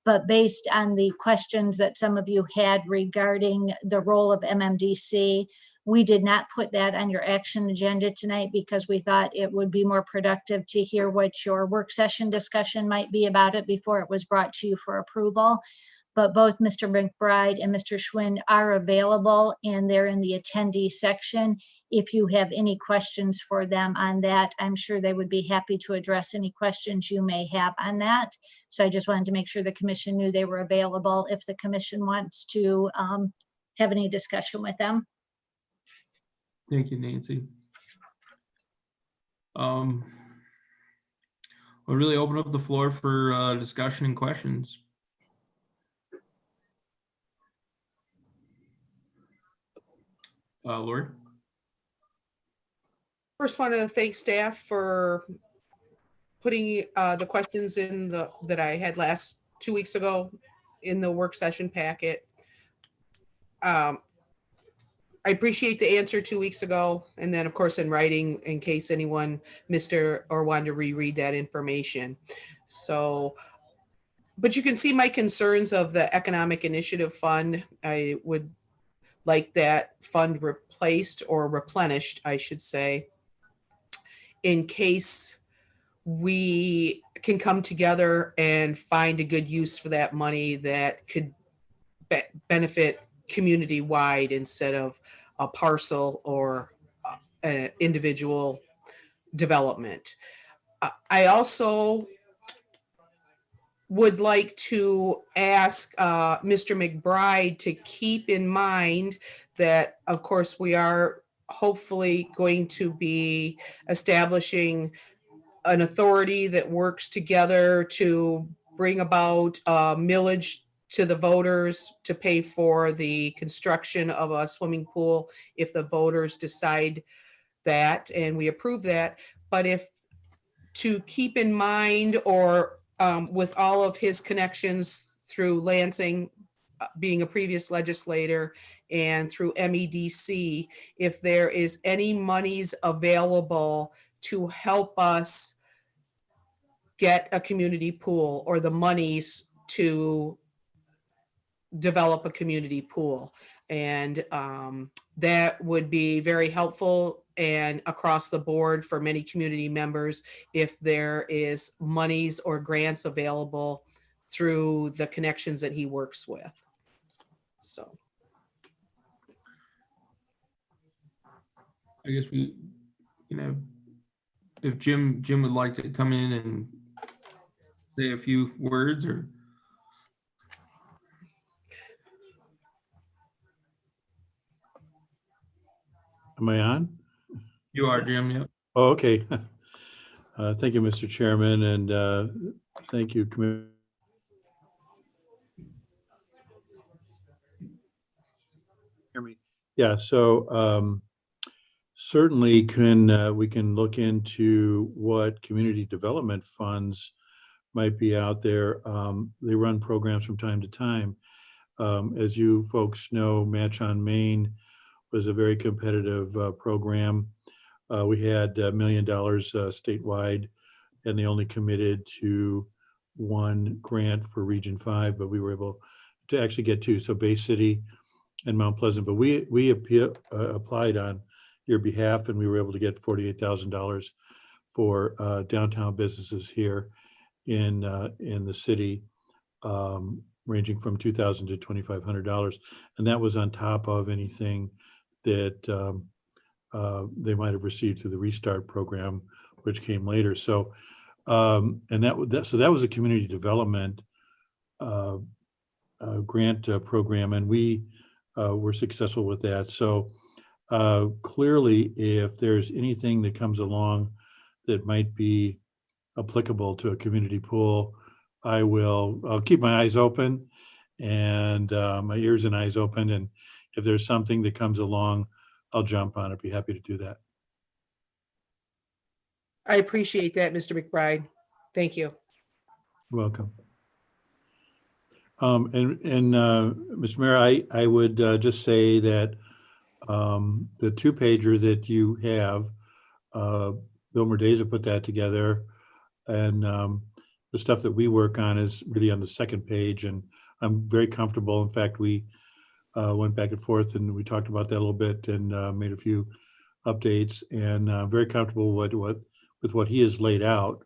But based on the questions that some of you had regarding the role of MMDC, we did not put that on your action agenda tonight because we thought it would be more productive to hear what your work session discussion might be about it before it was brought to you for approval. But both Mr. McBride and Mr. Schwinn are available, and they're in the attendee section. If you have any questions for them on that, I'm sure they would be happy to address any questions you may have on that. So I just wanted to make sure the commission knew they were available if the commission wants to have any discussion with them. Thank you, Nancy. We'll really open up the floor for discussion and questions. Lori? First, want to thank staff for putting the questions in that I had 2 weeks ago in the work session packet. I appreciate the answer 2 weeks ago, and then of course in writing in case anyone missed or wanted to reread that information. So, but you can see my concerns of the Economic Initiative Fund. I would like that fund replaced or replenished, I should say, in case we can come together and find a good use for that money that could benefit community-wide instead of a parcel or individual development. I also would like to ask Mr. McBride to keep in mind that, of course, we are hopefully going to be establishing an authority that works together to bring about millage to the voters to pay for the construction of a swimming pool if the voters decide that and we approve that. But if to keep in mind, or with all of his connections through Lansing, being a previous legislator, and through MEDC, if there is any monies available to help us get a community pool or the monies to develop a community pool. And that would be very helpful and across the board for many community members if there is monies or grants available through the connections that he works with. So I guess we, if Jim would like to come in and say a few words, or. Am I on? You are, Jim, yep. Oh, okay. Thank you, Mr. Chairman, and thank you, Commissioner. Yeah, so certainly we can look into what community development funds might be out there. They run programs from time to time. As you folks know, Match on Main was a very competitive program. We had $1 million statewide, and they only committed to one grant for Region 5, but we were able to actually get two, so Bay City and Mount Pleasant. But we applied on your behalf, and we were able to get $48,000 for downtown businesses here in the city, ranging from $2,000 to $2,500, and that was on top of anything that they might have received through the Restart program, which came later. So, and that was a community development grant program, and we were successful with that. So clearly, if there's anything that comes along that might be applicable to a community pool, I'll keep my eyes open and my ears and eyes open. And if there's something that comes along, I'll jump on it. Be happy to do that. I appreciate that, Mr. McBride. Thank you. You're welcome. Mr. Mayor, I would just say that the two-pager that you have, Bill Merdeza put that together, and the stuff that we work on is really on the second page, and I'm very comfortable. In fact, we went back and forth and we talked about that a little bit and made a few updates, and I'm very comfortable with what he has laid out.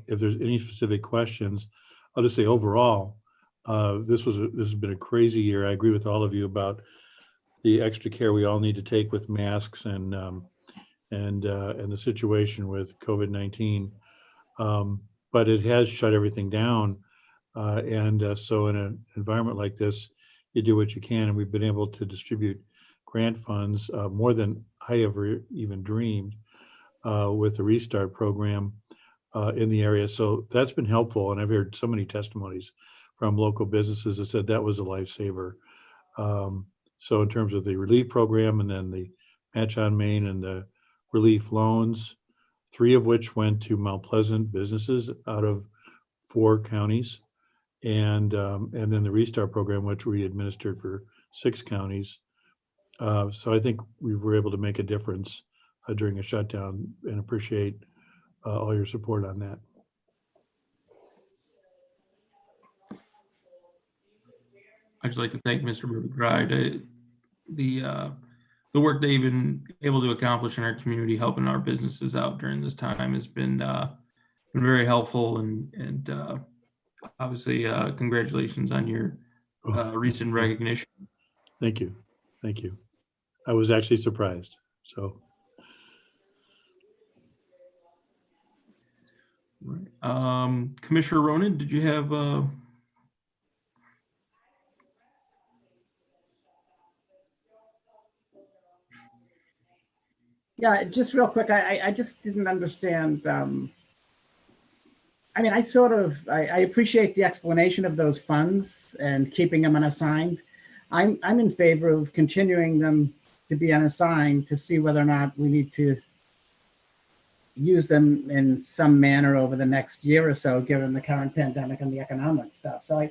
If there's any specific questions, I'll just say overall, this has been a crazy year. I agree with all of you about the extra care we all need to take with masks and the situation with COVID-19. But it has shut everything down. So in an environment like this, you do what you can. And we've been able to distribute grant funds more than I ever even dreamed with the Restart program in the area. So that's been helpful. And I've heard so many testimonies from local businesses that said that was a lifesaver. So in terms of the relief program and then the Match on Main and the relief loans, 3 of which went to Mount Pleasant businesses out of 4 counties, and then the Restart program, which we administered for 6 counties. So I think we were able to make a difference during a shutdown, and appreciate all your support on that. I'd just like to thank Mr. McBride. The work they've been able to accomplish in our community, helping our businesses out during this time, has been very helpful. And obviously, congratulations on your recent recognition. Thank you. Thank you. I was actually surprised. So. Right. Commissioner Ronan, did you have? Yeah, just real quick, I just didn't understand. I mean, I appreciate the explanation of those funds and keeping them unassigned. I'm in favor of continuing them to be unassigned to see whether or not we need to use them in some manner over the next year or so, given the current pandemic and the economic stuff. So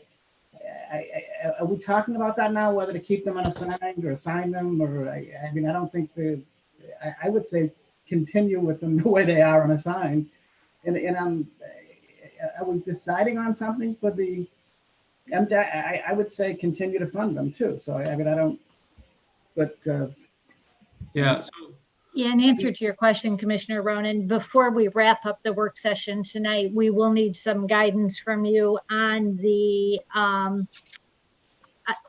are we talking about that now, whether to keep them unassigned or assign them? Or I mean, I don't think I would say continue with them the way they are unassigned. And are we deciding on something for the MDAC? I would say continue to fund them too. So I mean, I don't, but. Yeah. Yeah, in answer to your question, Commissioner Ronan, before we wrap up the work session tonight, we will need some guidance from you on the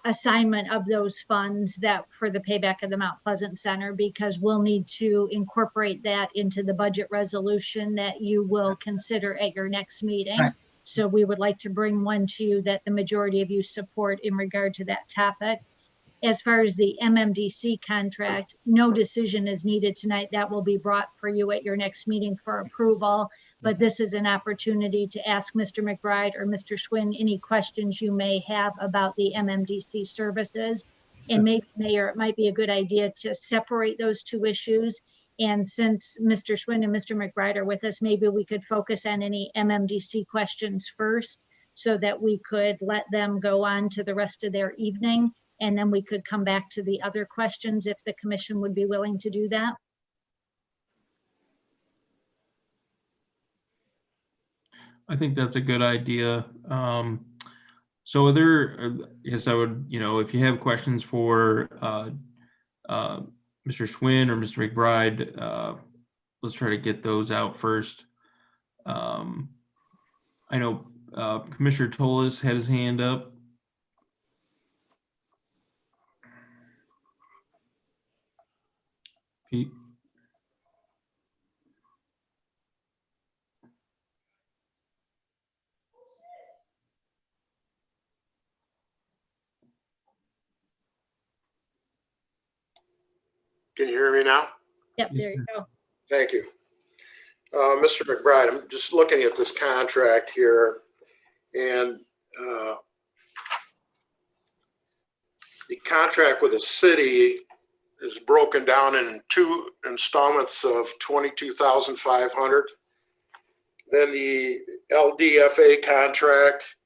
assignment of those funds that for the payback of the Mount Pleasant Center, because we'll need to incorporate that into the budget resolution that you will consider at your next meeting. Right. So we would like to bring one to you that the majority of you support in regard to that topic. As far as the MMDC contract, no decision is needed tonight. That will be brought for you at your next meeting for approval. But this is an opportunity to ask Mr. McBride or Mr. Schwinn any questions you may have about the MMDC services. And maybe, Mayor, it might be a good idea to separate those two issues. And since Mr. Schwinn and Mr. McBride are with us, maybe we could focus on any MMDC questions first so that we could let them go on to the rest of their evening. And then we could come back to the other questions if the commission would be willing to do that. I think that's a good idea. So yes, I would, if you have questions for Mr. Schwinn or Mr. McBride, let's try to get those out first. I know Commissioner Tolis had his hand up. Pete? Can you hear me now? Yep, there you go. Thank you. Mr. McBride, I'm just looking at this contract here, and the contract with the city is broken down in 2 installments of $22,500. Then the LDFA contract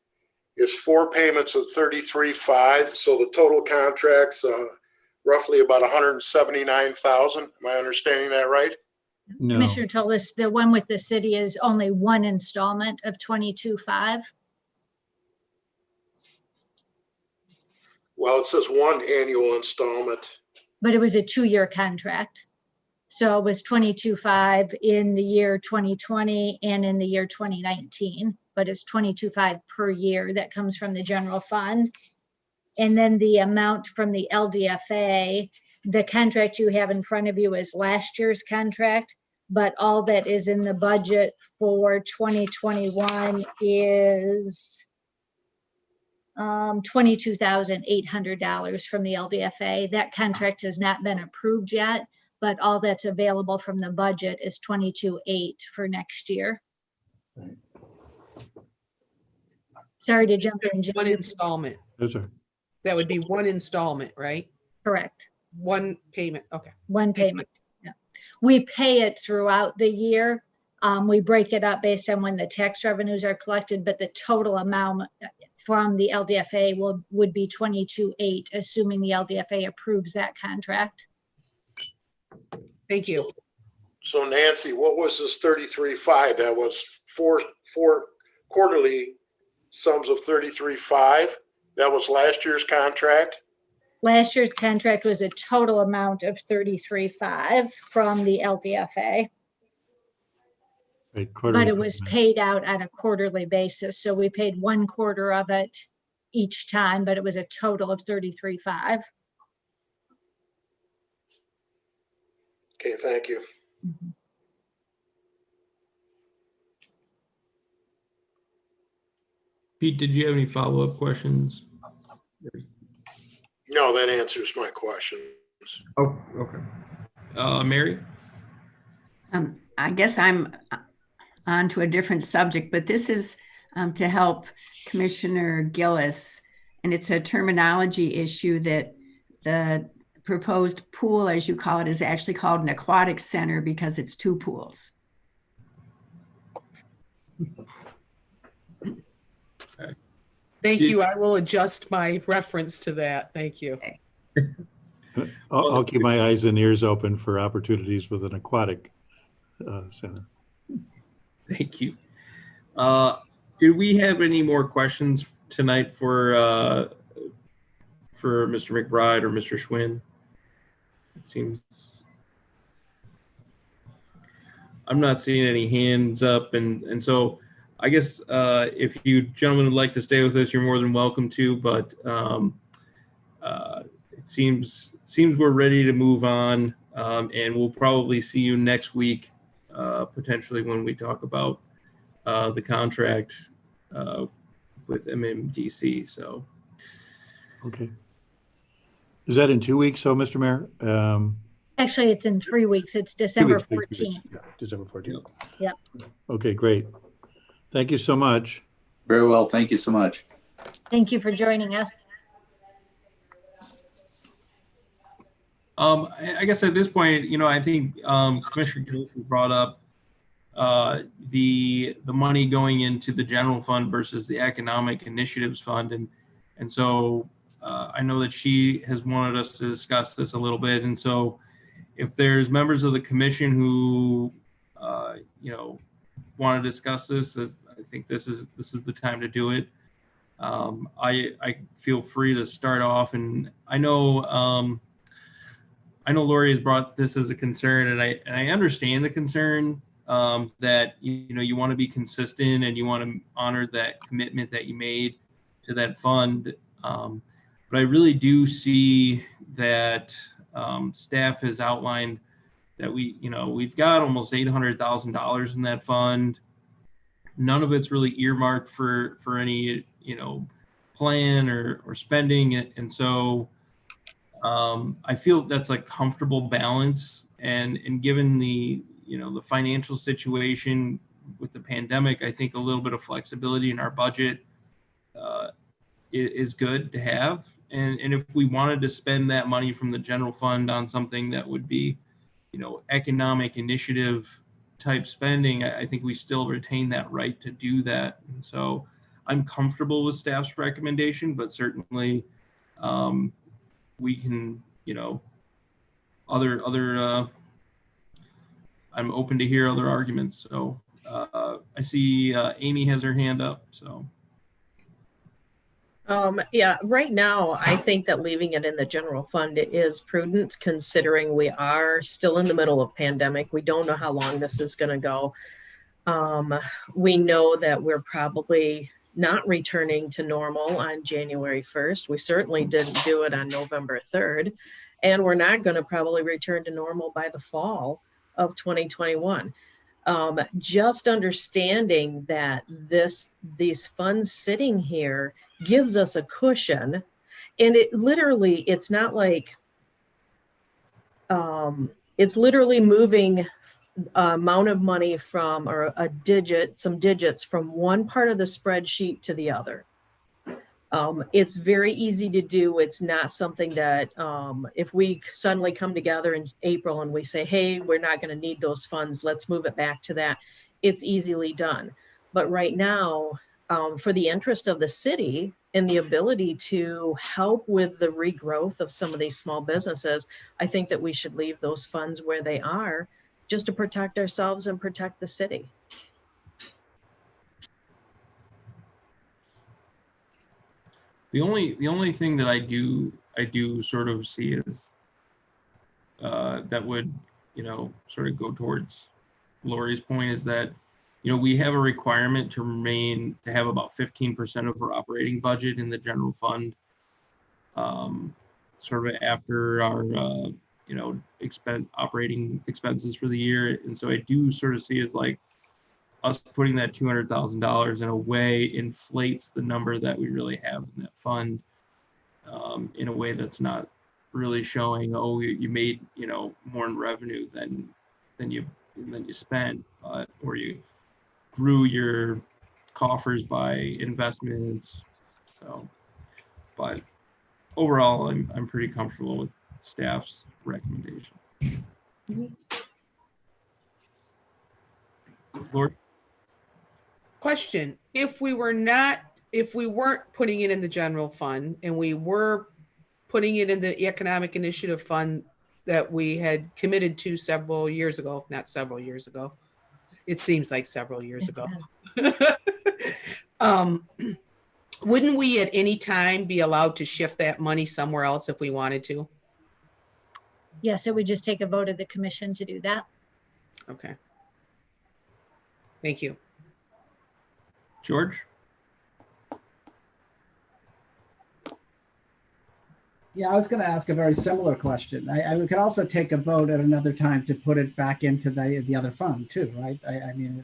is 4 payments of $33,500. So the total contract's roughly about $179,000. Am I understanding that right? No. Commissioner Tolis, the one with the city is only one installment of $22,500. Well, it says 1 annual installment. But it was a 2-year contract. So it was $22,500 in the year 2020 and in the year 2019, but it's $22,500 per year that comes from the general fund. And then the amount from the LDFA, the contract you have in front of you is last year's contract, but all that is in the budget for 2021 is $22,800 from the LDFA. That contract has not been approved yet, but all that's available from the budget is $22,800 for next year. Right. Sorry to jump in, Jim. One installment. Yes, sir. That would be one installment, right? Correct. One payment. Okay. One payment. Yeah. We pay it throughout the year. We break it up based on when the tax revenues are collected, but the total amount from the LDFA would be $22,800, assuming the LDFA approves that contract. Thank you. So Nancy, what was this 33.5? That was four quarterly sums of 33.5. That was last year's contract. Last year's contract was a total amount of $33.5 from the LDFA. Right, But it was paid out on a quarterly basis. So we paid 1 quarter of it each time, but it was a total of $33.5. Okay, thank you. Mm-hmm. Pete, did you have any follow-up questions? No, that answers my questions. Oh, okay. Mary? I guess I'm on to a different subject, but this is to help Commissioner Gillis, and it's a terminology issue that the proposed pool, as you call it, is actually called an aquatic center because it's 2 pools. Thank you. I will adjust my reference to that. Thank you. I'll keep my eyes and ears open for opportunities with an aquatic center. Thank you. Do we have any more questions tonight for Mr. McBride or Mr. Schwinn? It seems I'm not seeing any hands up, and so I guess if you gentlemen would like to stay with us, you're more than welcome to. But it seems we're ready to move on, and we'll probably see you next week, potentially when we talk about the contract with MMDC. So, okay. Is that in 2 weeks, so Mr. Mayor? Actually, it's in 3 weeks. It's December 14th. Yeah, December 14th. Yep. Okay, great. Thank you so much. Very well. Thank you so much. Thank you for joining us. I guess at this point, I think Commissioner Gillis has brought up the money going into the general fund versus the economic initiatives fund, and so I know that she has wanted us to discuss this a little bit, and so if there's members of the commission who want to discuss this, I think this is the time to do it. I feel free to start off, and I know Lori has brought this as a concern, and I understand the concern that you want to be consistent and you want to honor that commitment that you made to that fund. But I really do see that staff has outlined that we've got almost $800,000 in that fund. None of it's really earmarked for any plan or spending, and so I feel that's a comfortable balance. And given the the financial situation with the pandemic, I think a little bit of flexibility in our budget is good to have. And if we wanted to spend that money from the general fund on something that would be economic initiative type spending, I think we still retain that right to do that. And so I'm comfortable with staff's recommendation, but certainly we can, I'm open to hear other arguments. So I see Amy has her hand up, so. Yeah, right now, I think that leaving it in the general fund is prudent, considering we are still in the middle of pandemic. We don't know how long this is going to go. We know that we're probably not returning to normal on January 1st. We certainly didn't do it on November 3rd. And we're not going to probably return to normal by the fall of 2021. Just understanding that these funds sitting here gives us a cushion, and it's not like it's literally moving amount of money from, or some digits from one part of the spreadsheet to the other. It's very easy to do. It's not something that if we suddenly come together in April and we say, hey, we're not going to need those funds, let's move it back to that, it's easily done. But right now, for the interest of the city and the ability to help with the regrowth of some of these small businesses, I think that we should leave those funds where they are, just to protect ourselves and protect the city. The only thing that I do sort of see is that would sort of go towards Lori's point, is that we have a requirement to have about 15% of our operating budget in the general fund, sort of after our operating expenses for the year. And so I do sort of see as like us putting that $200,000 in a way inflates the number that we really have in that fund, in a way that's not really showing, oh, you made more in revenue than you spent, or you grew your coffers by investments. So, but overall, I'm pretty comfortable with staff's recommendation. Lord? Question: if we weren't putting it in the general fund and we were putting it in the economic initiative fund that we had committed to several years ago, not several years ago, it seems like several years ago. Wouldn't we at any time be allowed to shift that money somewhere else if we wanted to? Yes, it would just take a vote of the commission to do that. Okay. Thank you. George? Yeah, I was going to ask a very similar question. We could also take a vote at another time to put it back into the other fund too, right? I mean,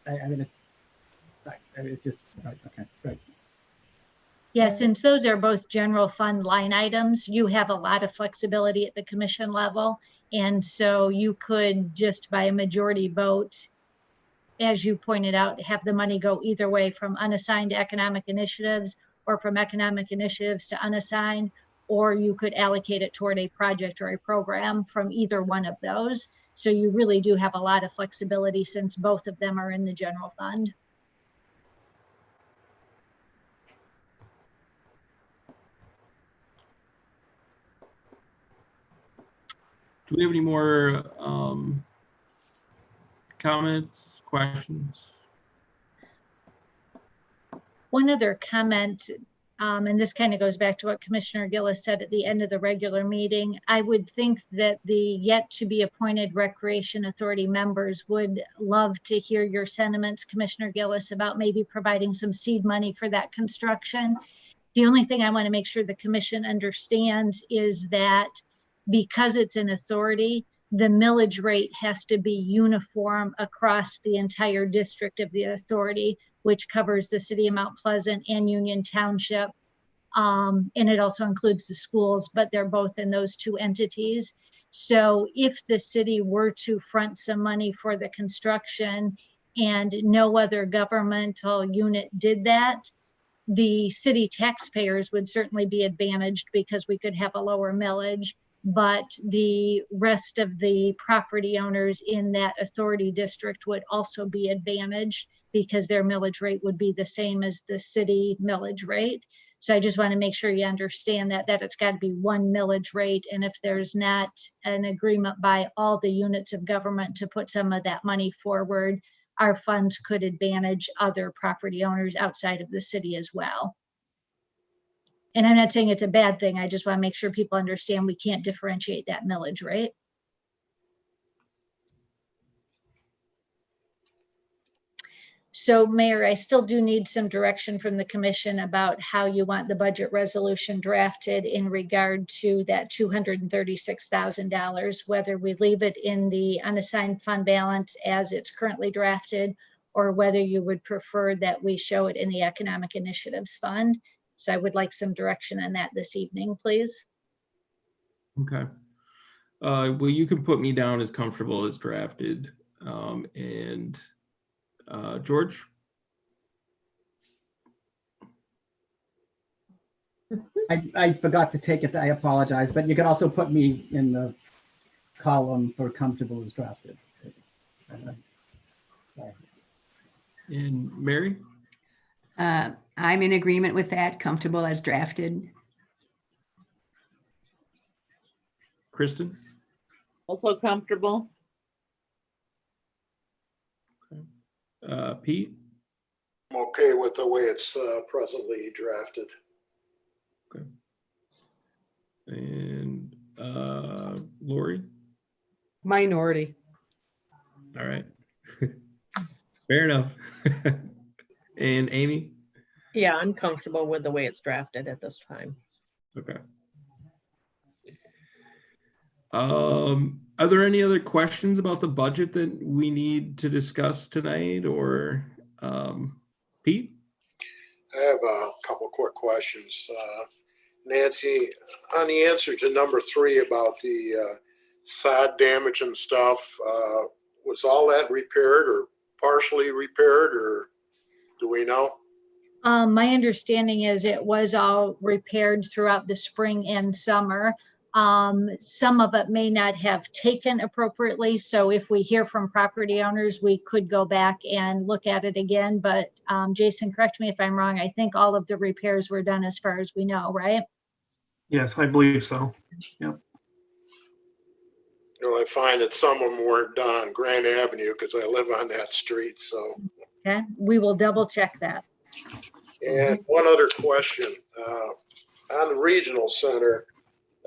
it's just right. Okay, great. Yeah, since those are both general fund line items, you have a lot of flexibility at the commission level. And so you could just by a majority vote, as you pointed out, have the money go either way, from unassigned to economic initiatives or from economic initiatives to unassigned, or you could allocate it toward a project or a program from either one of those. So you really do have a lot of flexibility since both of them are in the general fund. Do we have any more comments, questions? One other comment, and this kind of goes back to what Commissioner Gillis said at the end of the regular meeting. I would think that the yet to be appointed Recreation Authority members would love to hear your sentiments, Commissioner Gillis, about maybe providing some seed money for that construction. The only thing I want to make sure the commission understands is that because it's an authority, the millage rate has to be uniform across the entire district of the authority, which covers the city of Mount Pleasant and Union Township. And it also includes the schools, but they're both in those two entities. So if the city were to front some money for the construction and no other governmental unit did that, the city taxpayers would certainly be advantaged because we could have a lower millage, but the rest of the property owners in that authority district would also be advantaged because their millage rate would be the same as the city millage rate. So I just want to make sure you understand that it's got to be one millage rate. And if there's not an agreement by all the units of government to put some of that money forward, our funds could advantage other property owners outside of the city as well. And I'm not saying it's a bad thing. I just want to make sure people understand we can't differentiate that millage rate. So Mayor, I still do need some direction from the commission about how you want the budget resolution drafted in regard to that $236,000, whether we leave it in the unassigned fund balance as it's currently drafted, or whether you would prefer that we show it in the Economic Initiatives Fund. So I would like some direction on that this evening, please. Okay. Well, you can put me down as comfortable as drafted. George? I forgot to take it. I apologize, but you can also put me in the column for comfortable as drafted. And Mary? I'm in agreement with that, comfortable as drafted. Kristen? Also comfortable. Pete? I'm okay with the way it's presently drafted. Okay. And Lori? Minority. All right. Fair enough. And Amy? Yeah, I'm comfortable with the way it's drafted at this time. Okay. Are there any other questions about the budget that we need to discuss tonight, or Pete? I have a couple quick questions. Nancy, on the answer to number 3 about the sod damage and stuff, was all that repaired or partially repaired, or do we know? My understanding is it was all repaired throughout the spring and summer. Some of it may not have taken appropriately. So if we hear from property owners, we could go back and look at it again. But Jason, correct me if I'm wrong. I think all of the repairs were done as far as we know, right? Yes, I believe so. Yep. You know, I find that some of them weren't done on Grand Avenue because I live on that street. So, Okay, we will double check that. and one other question, on the regional center,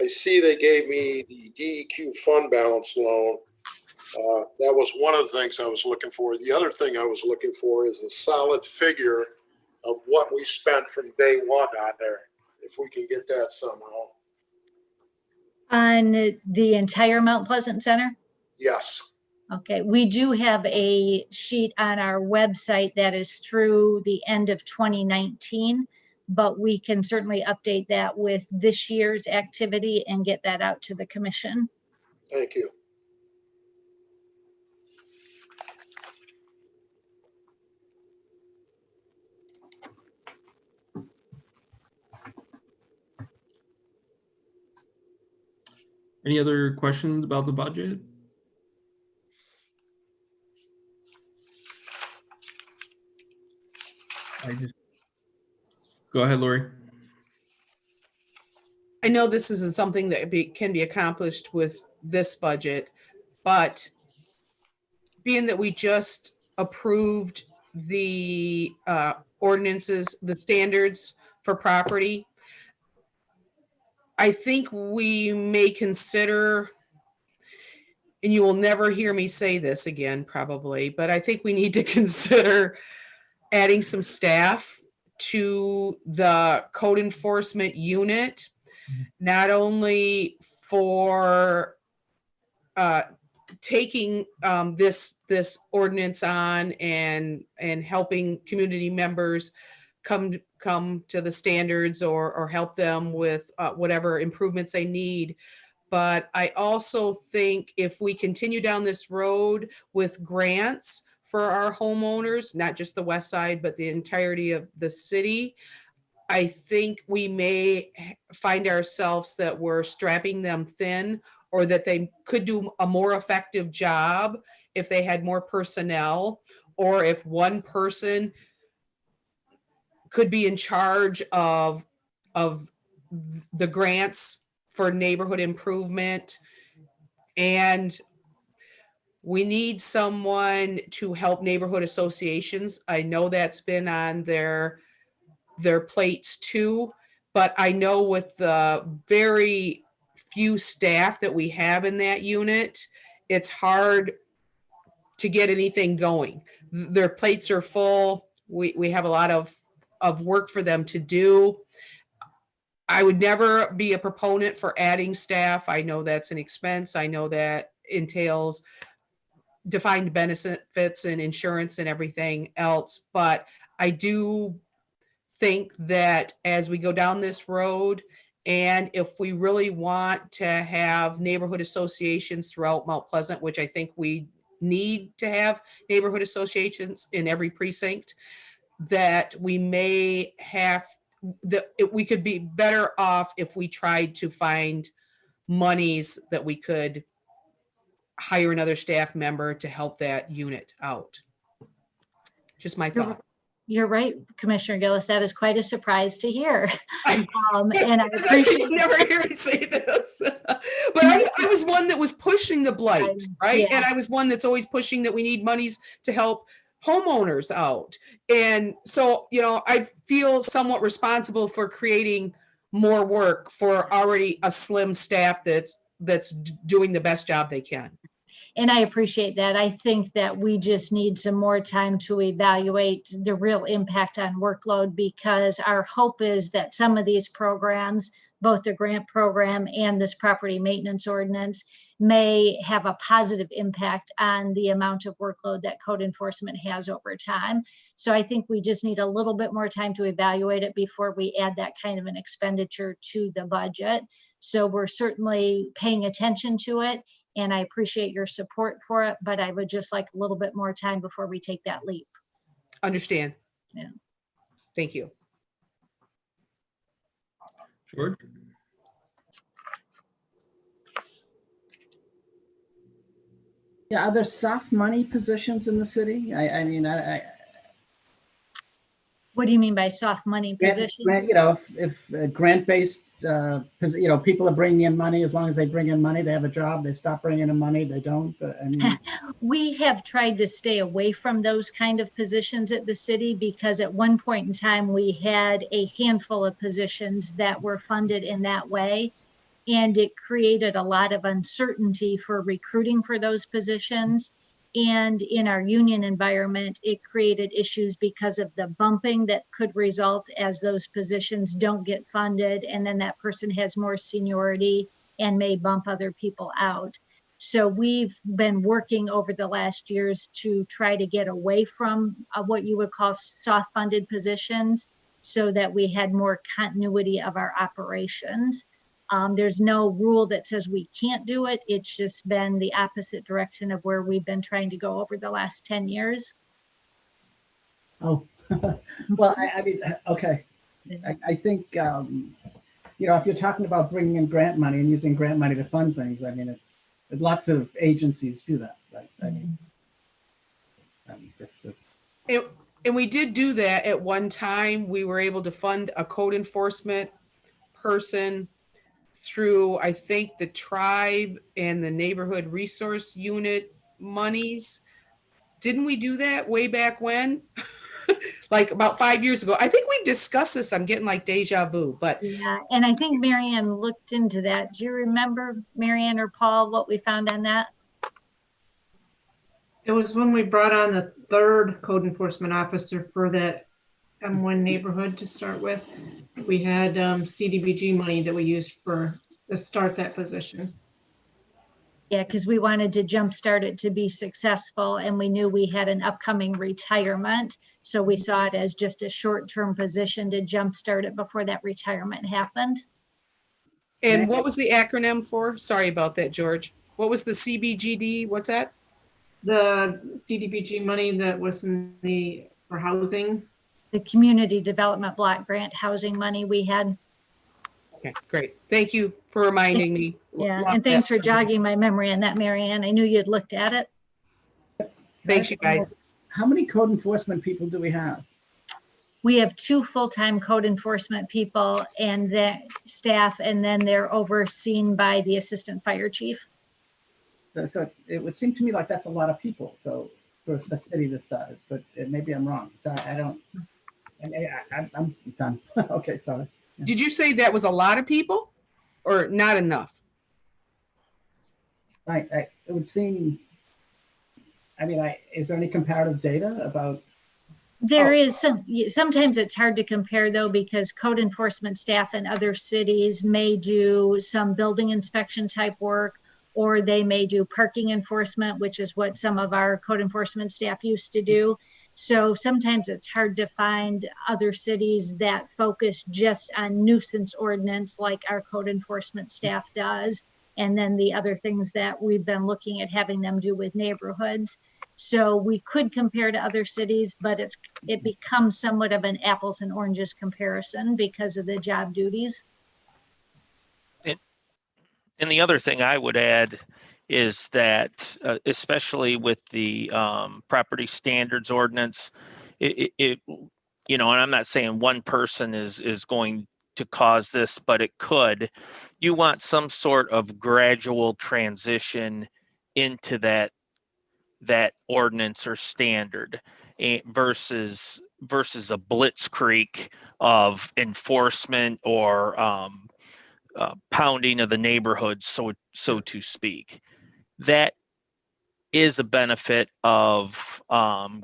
I see they gave me the DEQ fund balance loan. That was one of the things I was looking for. The other thing I was looking for is a solid figure of what we spent from day one on there, if we can get that somehow. On the entire Mount Pleasant Center? Yes. Okay, we do have a sheet on our website that is through the end of 2019, but we can certainly update that with this year's activity and get that out to the commission. Thank you. Any other questions about the budget? Go ahead, Lori. I know this isn't something that can be accomplished with this budget, but being that we just approved the ordinances, the standards for property, I think we may consider, and you will never hear me say this again probably, but I think we need to consider adding some staff to the code enforcement unit, not only for taking this ordinance on and helping community members come to the standards or help them with whatever improvements they need. But I also think if we continue down this road with grants for our homeowners, not just the west side, but the entirety of the city, I think we may find ourselves that we're strapping them thin, or that they could do a more effective job if they had more personnel, or if one person could be in charge of the grants for neighborhood improvement. And we need someone to help neighborhood associations. I know that's been on their plates too, but I know with the very few staff that we have in that unit, it's hard to get anything going. Their plates are full. We have a lot of work for them to do. I would never be a proponent for adding staff. I know that's an expense. I know that entails defined benefits and insurance and everything else, but I do think that as we go down this road, and if we really want to have neighborhood associations throughout Mount Pleasant, which I think we need to have neighborhood associations in every precinct, that we may have we could be better off if we tried to find monies that we could hire another staff member to help that unit out. Just my thought. You're right, Commissioner Gillis. That is quite a surprise to hear. And I appreciate you never hear me say this. But I was one that was pushing the blight, right? Yeah. And I was one that's always pushing that we need monies to help homeowners out. And so, I feel somewhat responsible for creating more work for already a slim staff that's doing the best job they can. And I appreciate that. I think that we just need some more time to evaluate the real impact on workload, because our hope is that some of these programs, both the grant program and this property maintenance ordinance, may have a positive impact on the amount of workload that code enforcement has over time. So I think we just need a little bit more time to evaluate it before we add that kind of an expenditure to the budget. So we're certainly paying attention to it, and I appreciate your support for it, but I would just like a little bit more time before we take that leap. Understand. Yeah. Thank you. George? Yeah, are there soft money positions in the city? I mean, what do you mean by soft money positions? If grant-based, people are bringing in money, as long as they bring in money, they have a job. They stop bringing in money, they don't. We have tried to stay away from those kind of positions at the city, because at one point in time, we had a handful of positions that were funded in that way. And it created a lot of uncertainty for recruiting for those positions. And in our union environment, it created issues because of the bumping that could result as those positions don't get funded. And then that person has more seniority and may bump other people out. So we've been working over the last years to try to get away from what you would call soft funded positions, so that we had more continuity of our operations. There's no rule that says we can't do it. It's just been the opposite direction of where we've been trying to go over the last 10 years. Oh, well, I mean, okay. I think you know, if you're talking about bringing in grant money and using grant money to fund things, I mean, lots of agencies do that, right? I mean, and we did do that at one time. We were able to fund a code enforcement person through, I think, the tribe and the neighborhood resource unit monies. Didn't we do that way back when? Like about 5 years ago. I think we discussed this. I'm getting like deja vu, but yeah, and I think Marianne looked into that. Do you remember, Marianne or Paul, what we found on that? It was when we brought on the third code enforcement officer for that M1 neighborhood to start with. We had CDBG money that we used to start that position. Yeah, because we wanted to jumpstart it to be successful, and we knew we had an upcoming retirement. So we saw it as just a short-term position to jumpstart it before that retirement happened. And what was the acronym for? Sorry about that, George. What was the CBGD? What's that? The CDBG money that was for housing. The Community Development Block Grant housing money we had. Okay, great. Thank you for reminding me. Yeah, and thanks for jogging my memory on that, Marianne. I knew you'd looked at it. Thanks, you guys. How many code enforcement people do we have? We have 2 full-time code enforcement people and that staff, and then they're overseen by the assistant fire chief. So it would seem to me like that's a lot of people. So for a city this size, but maybe I'm wrong. So I don't. I'm done. Okay, sorry. Did you say that was a lot of people or not enough? It would seem, I mean, is there any comparative data about? There is sometimes it's hard to compare though, because code enforcement staff in other cities may do some building inspection type work, or they may do parking enforcement, which is what some of our code enforcement staff used to do. So sometimes it's hard to find other cities that focus just on nuisance ordinance like our code enforcement staff does. And then the other things that we've been looking at having them do with neighborhoods. So we could compare to other cities, but it becomes somewhat of an apples and oranges comparison because of the job duties. And the other thing I would add is that, especially with the property standards ordinance, it you know, and I'm not saying one person is going to cause this, but it could. You want some sort of gradual transition into that ordinance or standard versus a blitzkrieg of enforcement or pounding of the neighborhood, so to speak. That is a benefit of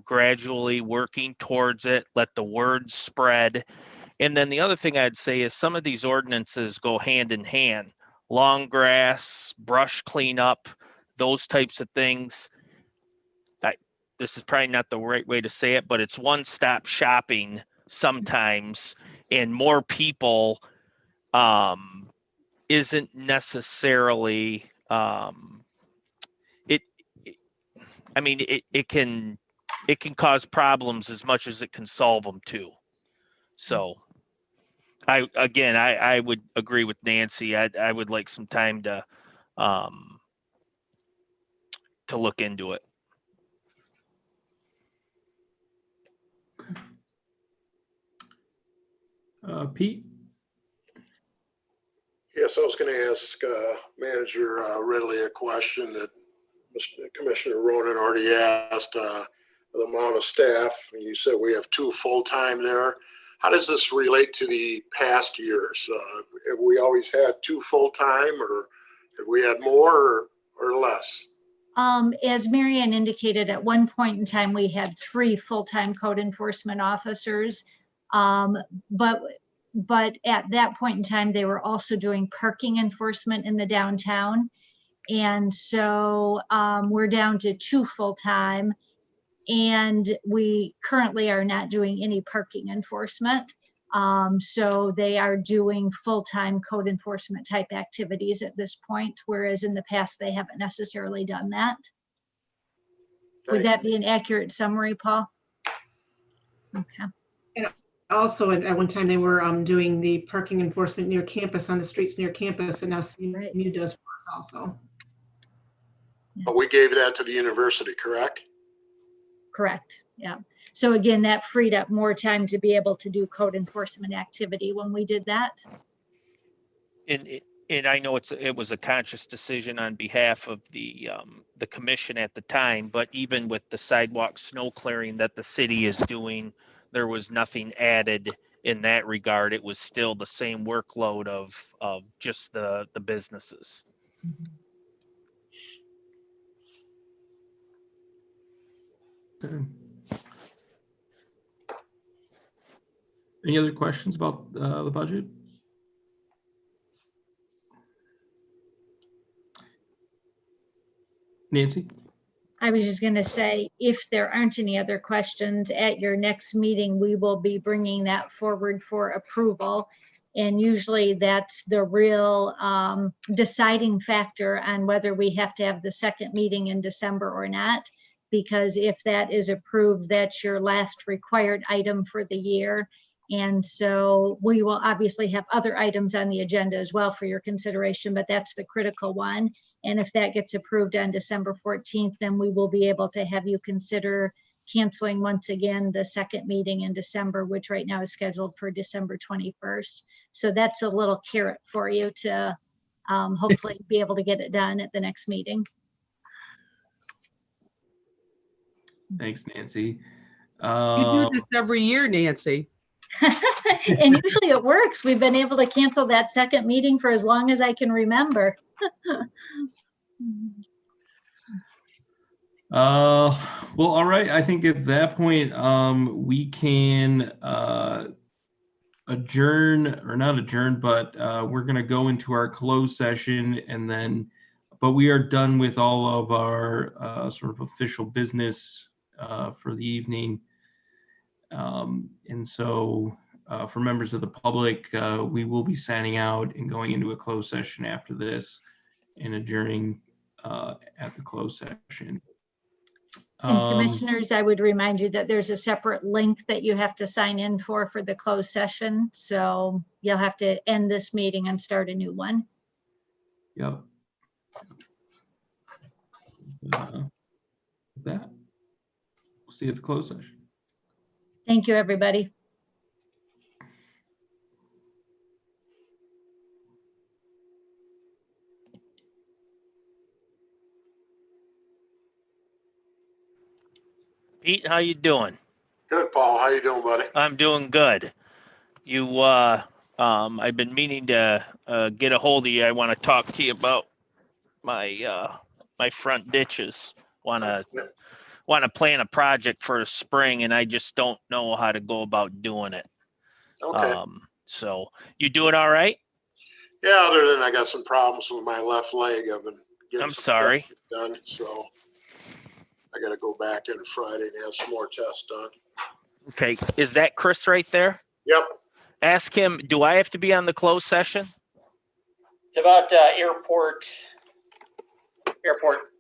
gradually working towards it, let the word spread. And then the other thing I'd say is some of these ordinances go hand in hand. Long grass, brush cleanup, those types of things. This is probably not the right way to say it, but it's one-stop shopping sometimes, and more people isn't necessarily it can cause problems as much as it can solve them too. So I would agree with Nancy. I would like some time to look into it. Pete? Yes, I was going to ask Manager Ridley a question that Commissioner Ronan already asked. The amount of staff, you said we have 2 full-time there. How does this relate to the past years? Have we always had 2 full-time, or have we had more or less? As Marianne indicated, at one point in time, we had 3 full-time code enforcement officers. But at that point in time, they were also doing parking enforcement in the downtown. And so we're down to 2 full-time, and we currently are not doing any parking enforcement. So they are doing full-time code enforcement type activities at this point, whereas in the past, they haven't necessarily done that. Would that be an accurate summary, Paul? Okay. Also, at one time, they were doing the parking enforcement near campus, on the streets near campus, and now CMU does for us also. But we gave that to the university, correct? Correct. Yeah. So again, that freed up more time to be able to do code enforcement activity when we did that. And I know it was a conscious decision on behalf of the commission at the time, but even with the sidewalk snow clearing that the city is doing, there was nothing added in that regard. It was still the same workload of just the businesses. Okay. Any other questions about the budget? Nancy? I was just going to say, if there aren't any other questions at your next meeting, we will be bringing that forward for approval. And usually that's the real deciding factor on whether we have to have the second meeting in December or not. Because if that is approved, that's your last required item for the year. And so we will obviously have other items on the agenda as well for your consideration, but that's the critical one. And if that gets approved on December 14th, then we will be able to have you consider canceling once again the second meeting in December, which right now is scheduled for December 21st. So that's a little carrot for you to hopefully be able to get it done at the next meeting. Thanks, Nancy. You do this every year, Nancy. And usually it works. We've been able to cancel that second meeting for as long as I can remember. Well, all right. I think at that point, we can adjourn, or not adjourn, but we're going to go into our closed session, and then, but we are done with all of our sort of official business for the evening. And so for members of the public, we will be signing out and going into a closed session after this and adjourning at the closed session. And commissioners, I would remind you that there's a separate link that you have to sign in for the closed session. So you'll have to end this meeting and start a new one. Yep. That we'll see you at the closed session. Thank you, everybody. Pete, how you doing? Good, Paul. How you doing, buddy? I'm doing good. You, I've been meaning to get a hold of you. I want to talk to you about my my front ditches. Want to plan a project for the spring, and I just don't know how to go about doing it. Okay. So you doing all right? Yeah, other than I got some problems with my left leg. I've been getting I'm sorry. done, so I got to go back in Friday and have some more tests done. Okay. Is that Chris right there? Yep. Ask him, do I have to be on the closed session? It's about airport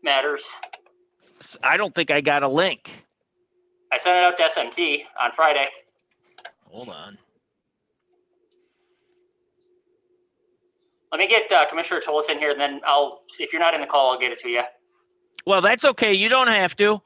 matters. I don't think I got a link. I sent it out to SMT on Friday. Hold on. Let me get Commissioner Tolis in here, and then I'll see if you're not in the call, I'll get it to you. Well, that's okay. You don't have to.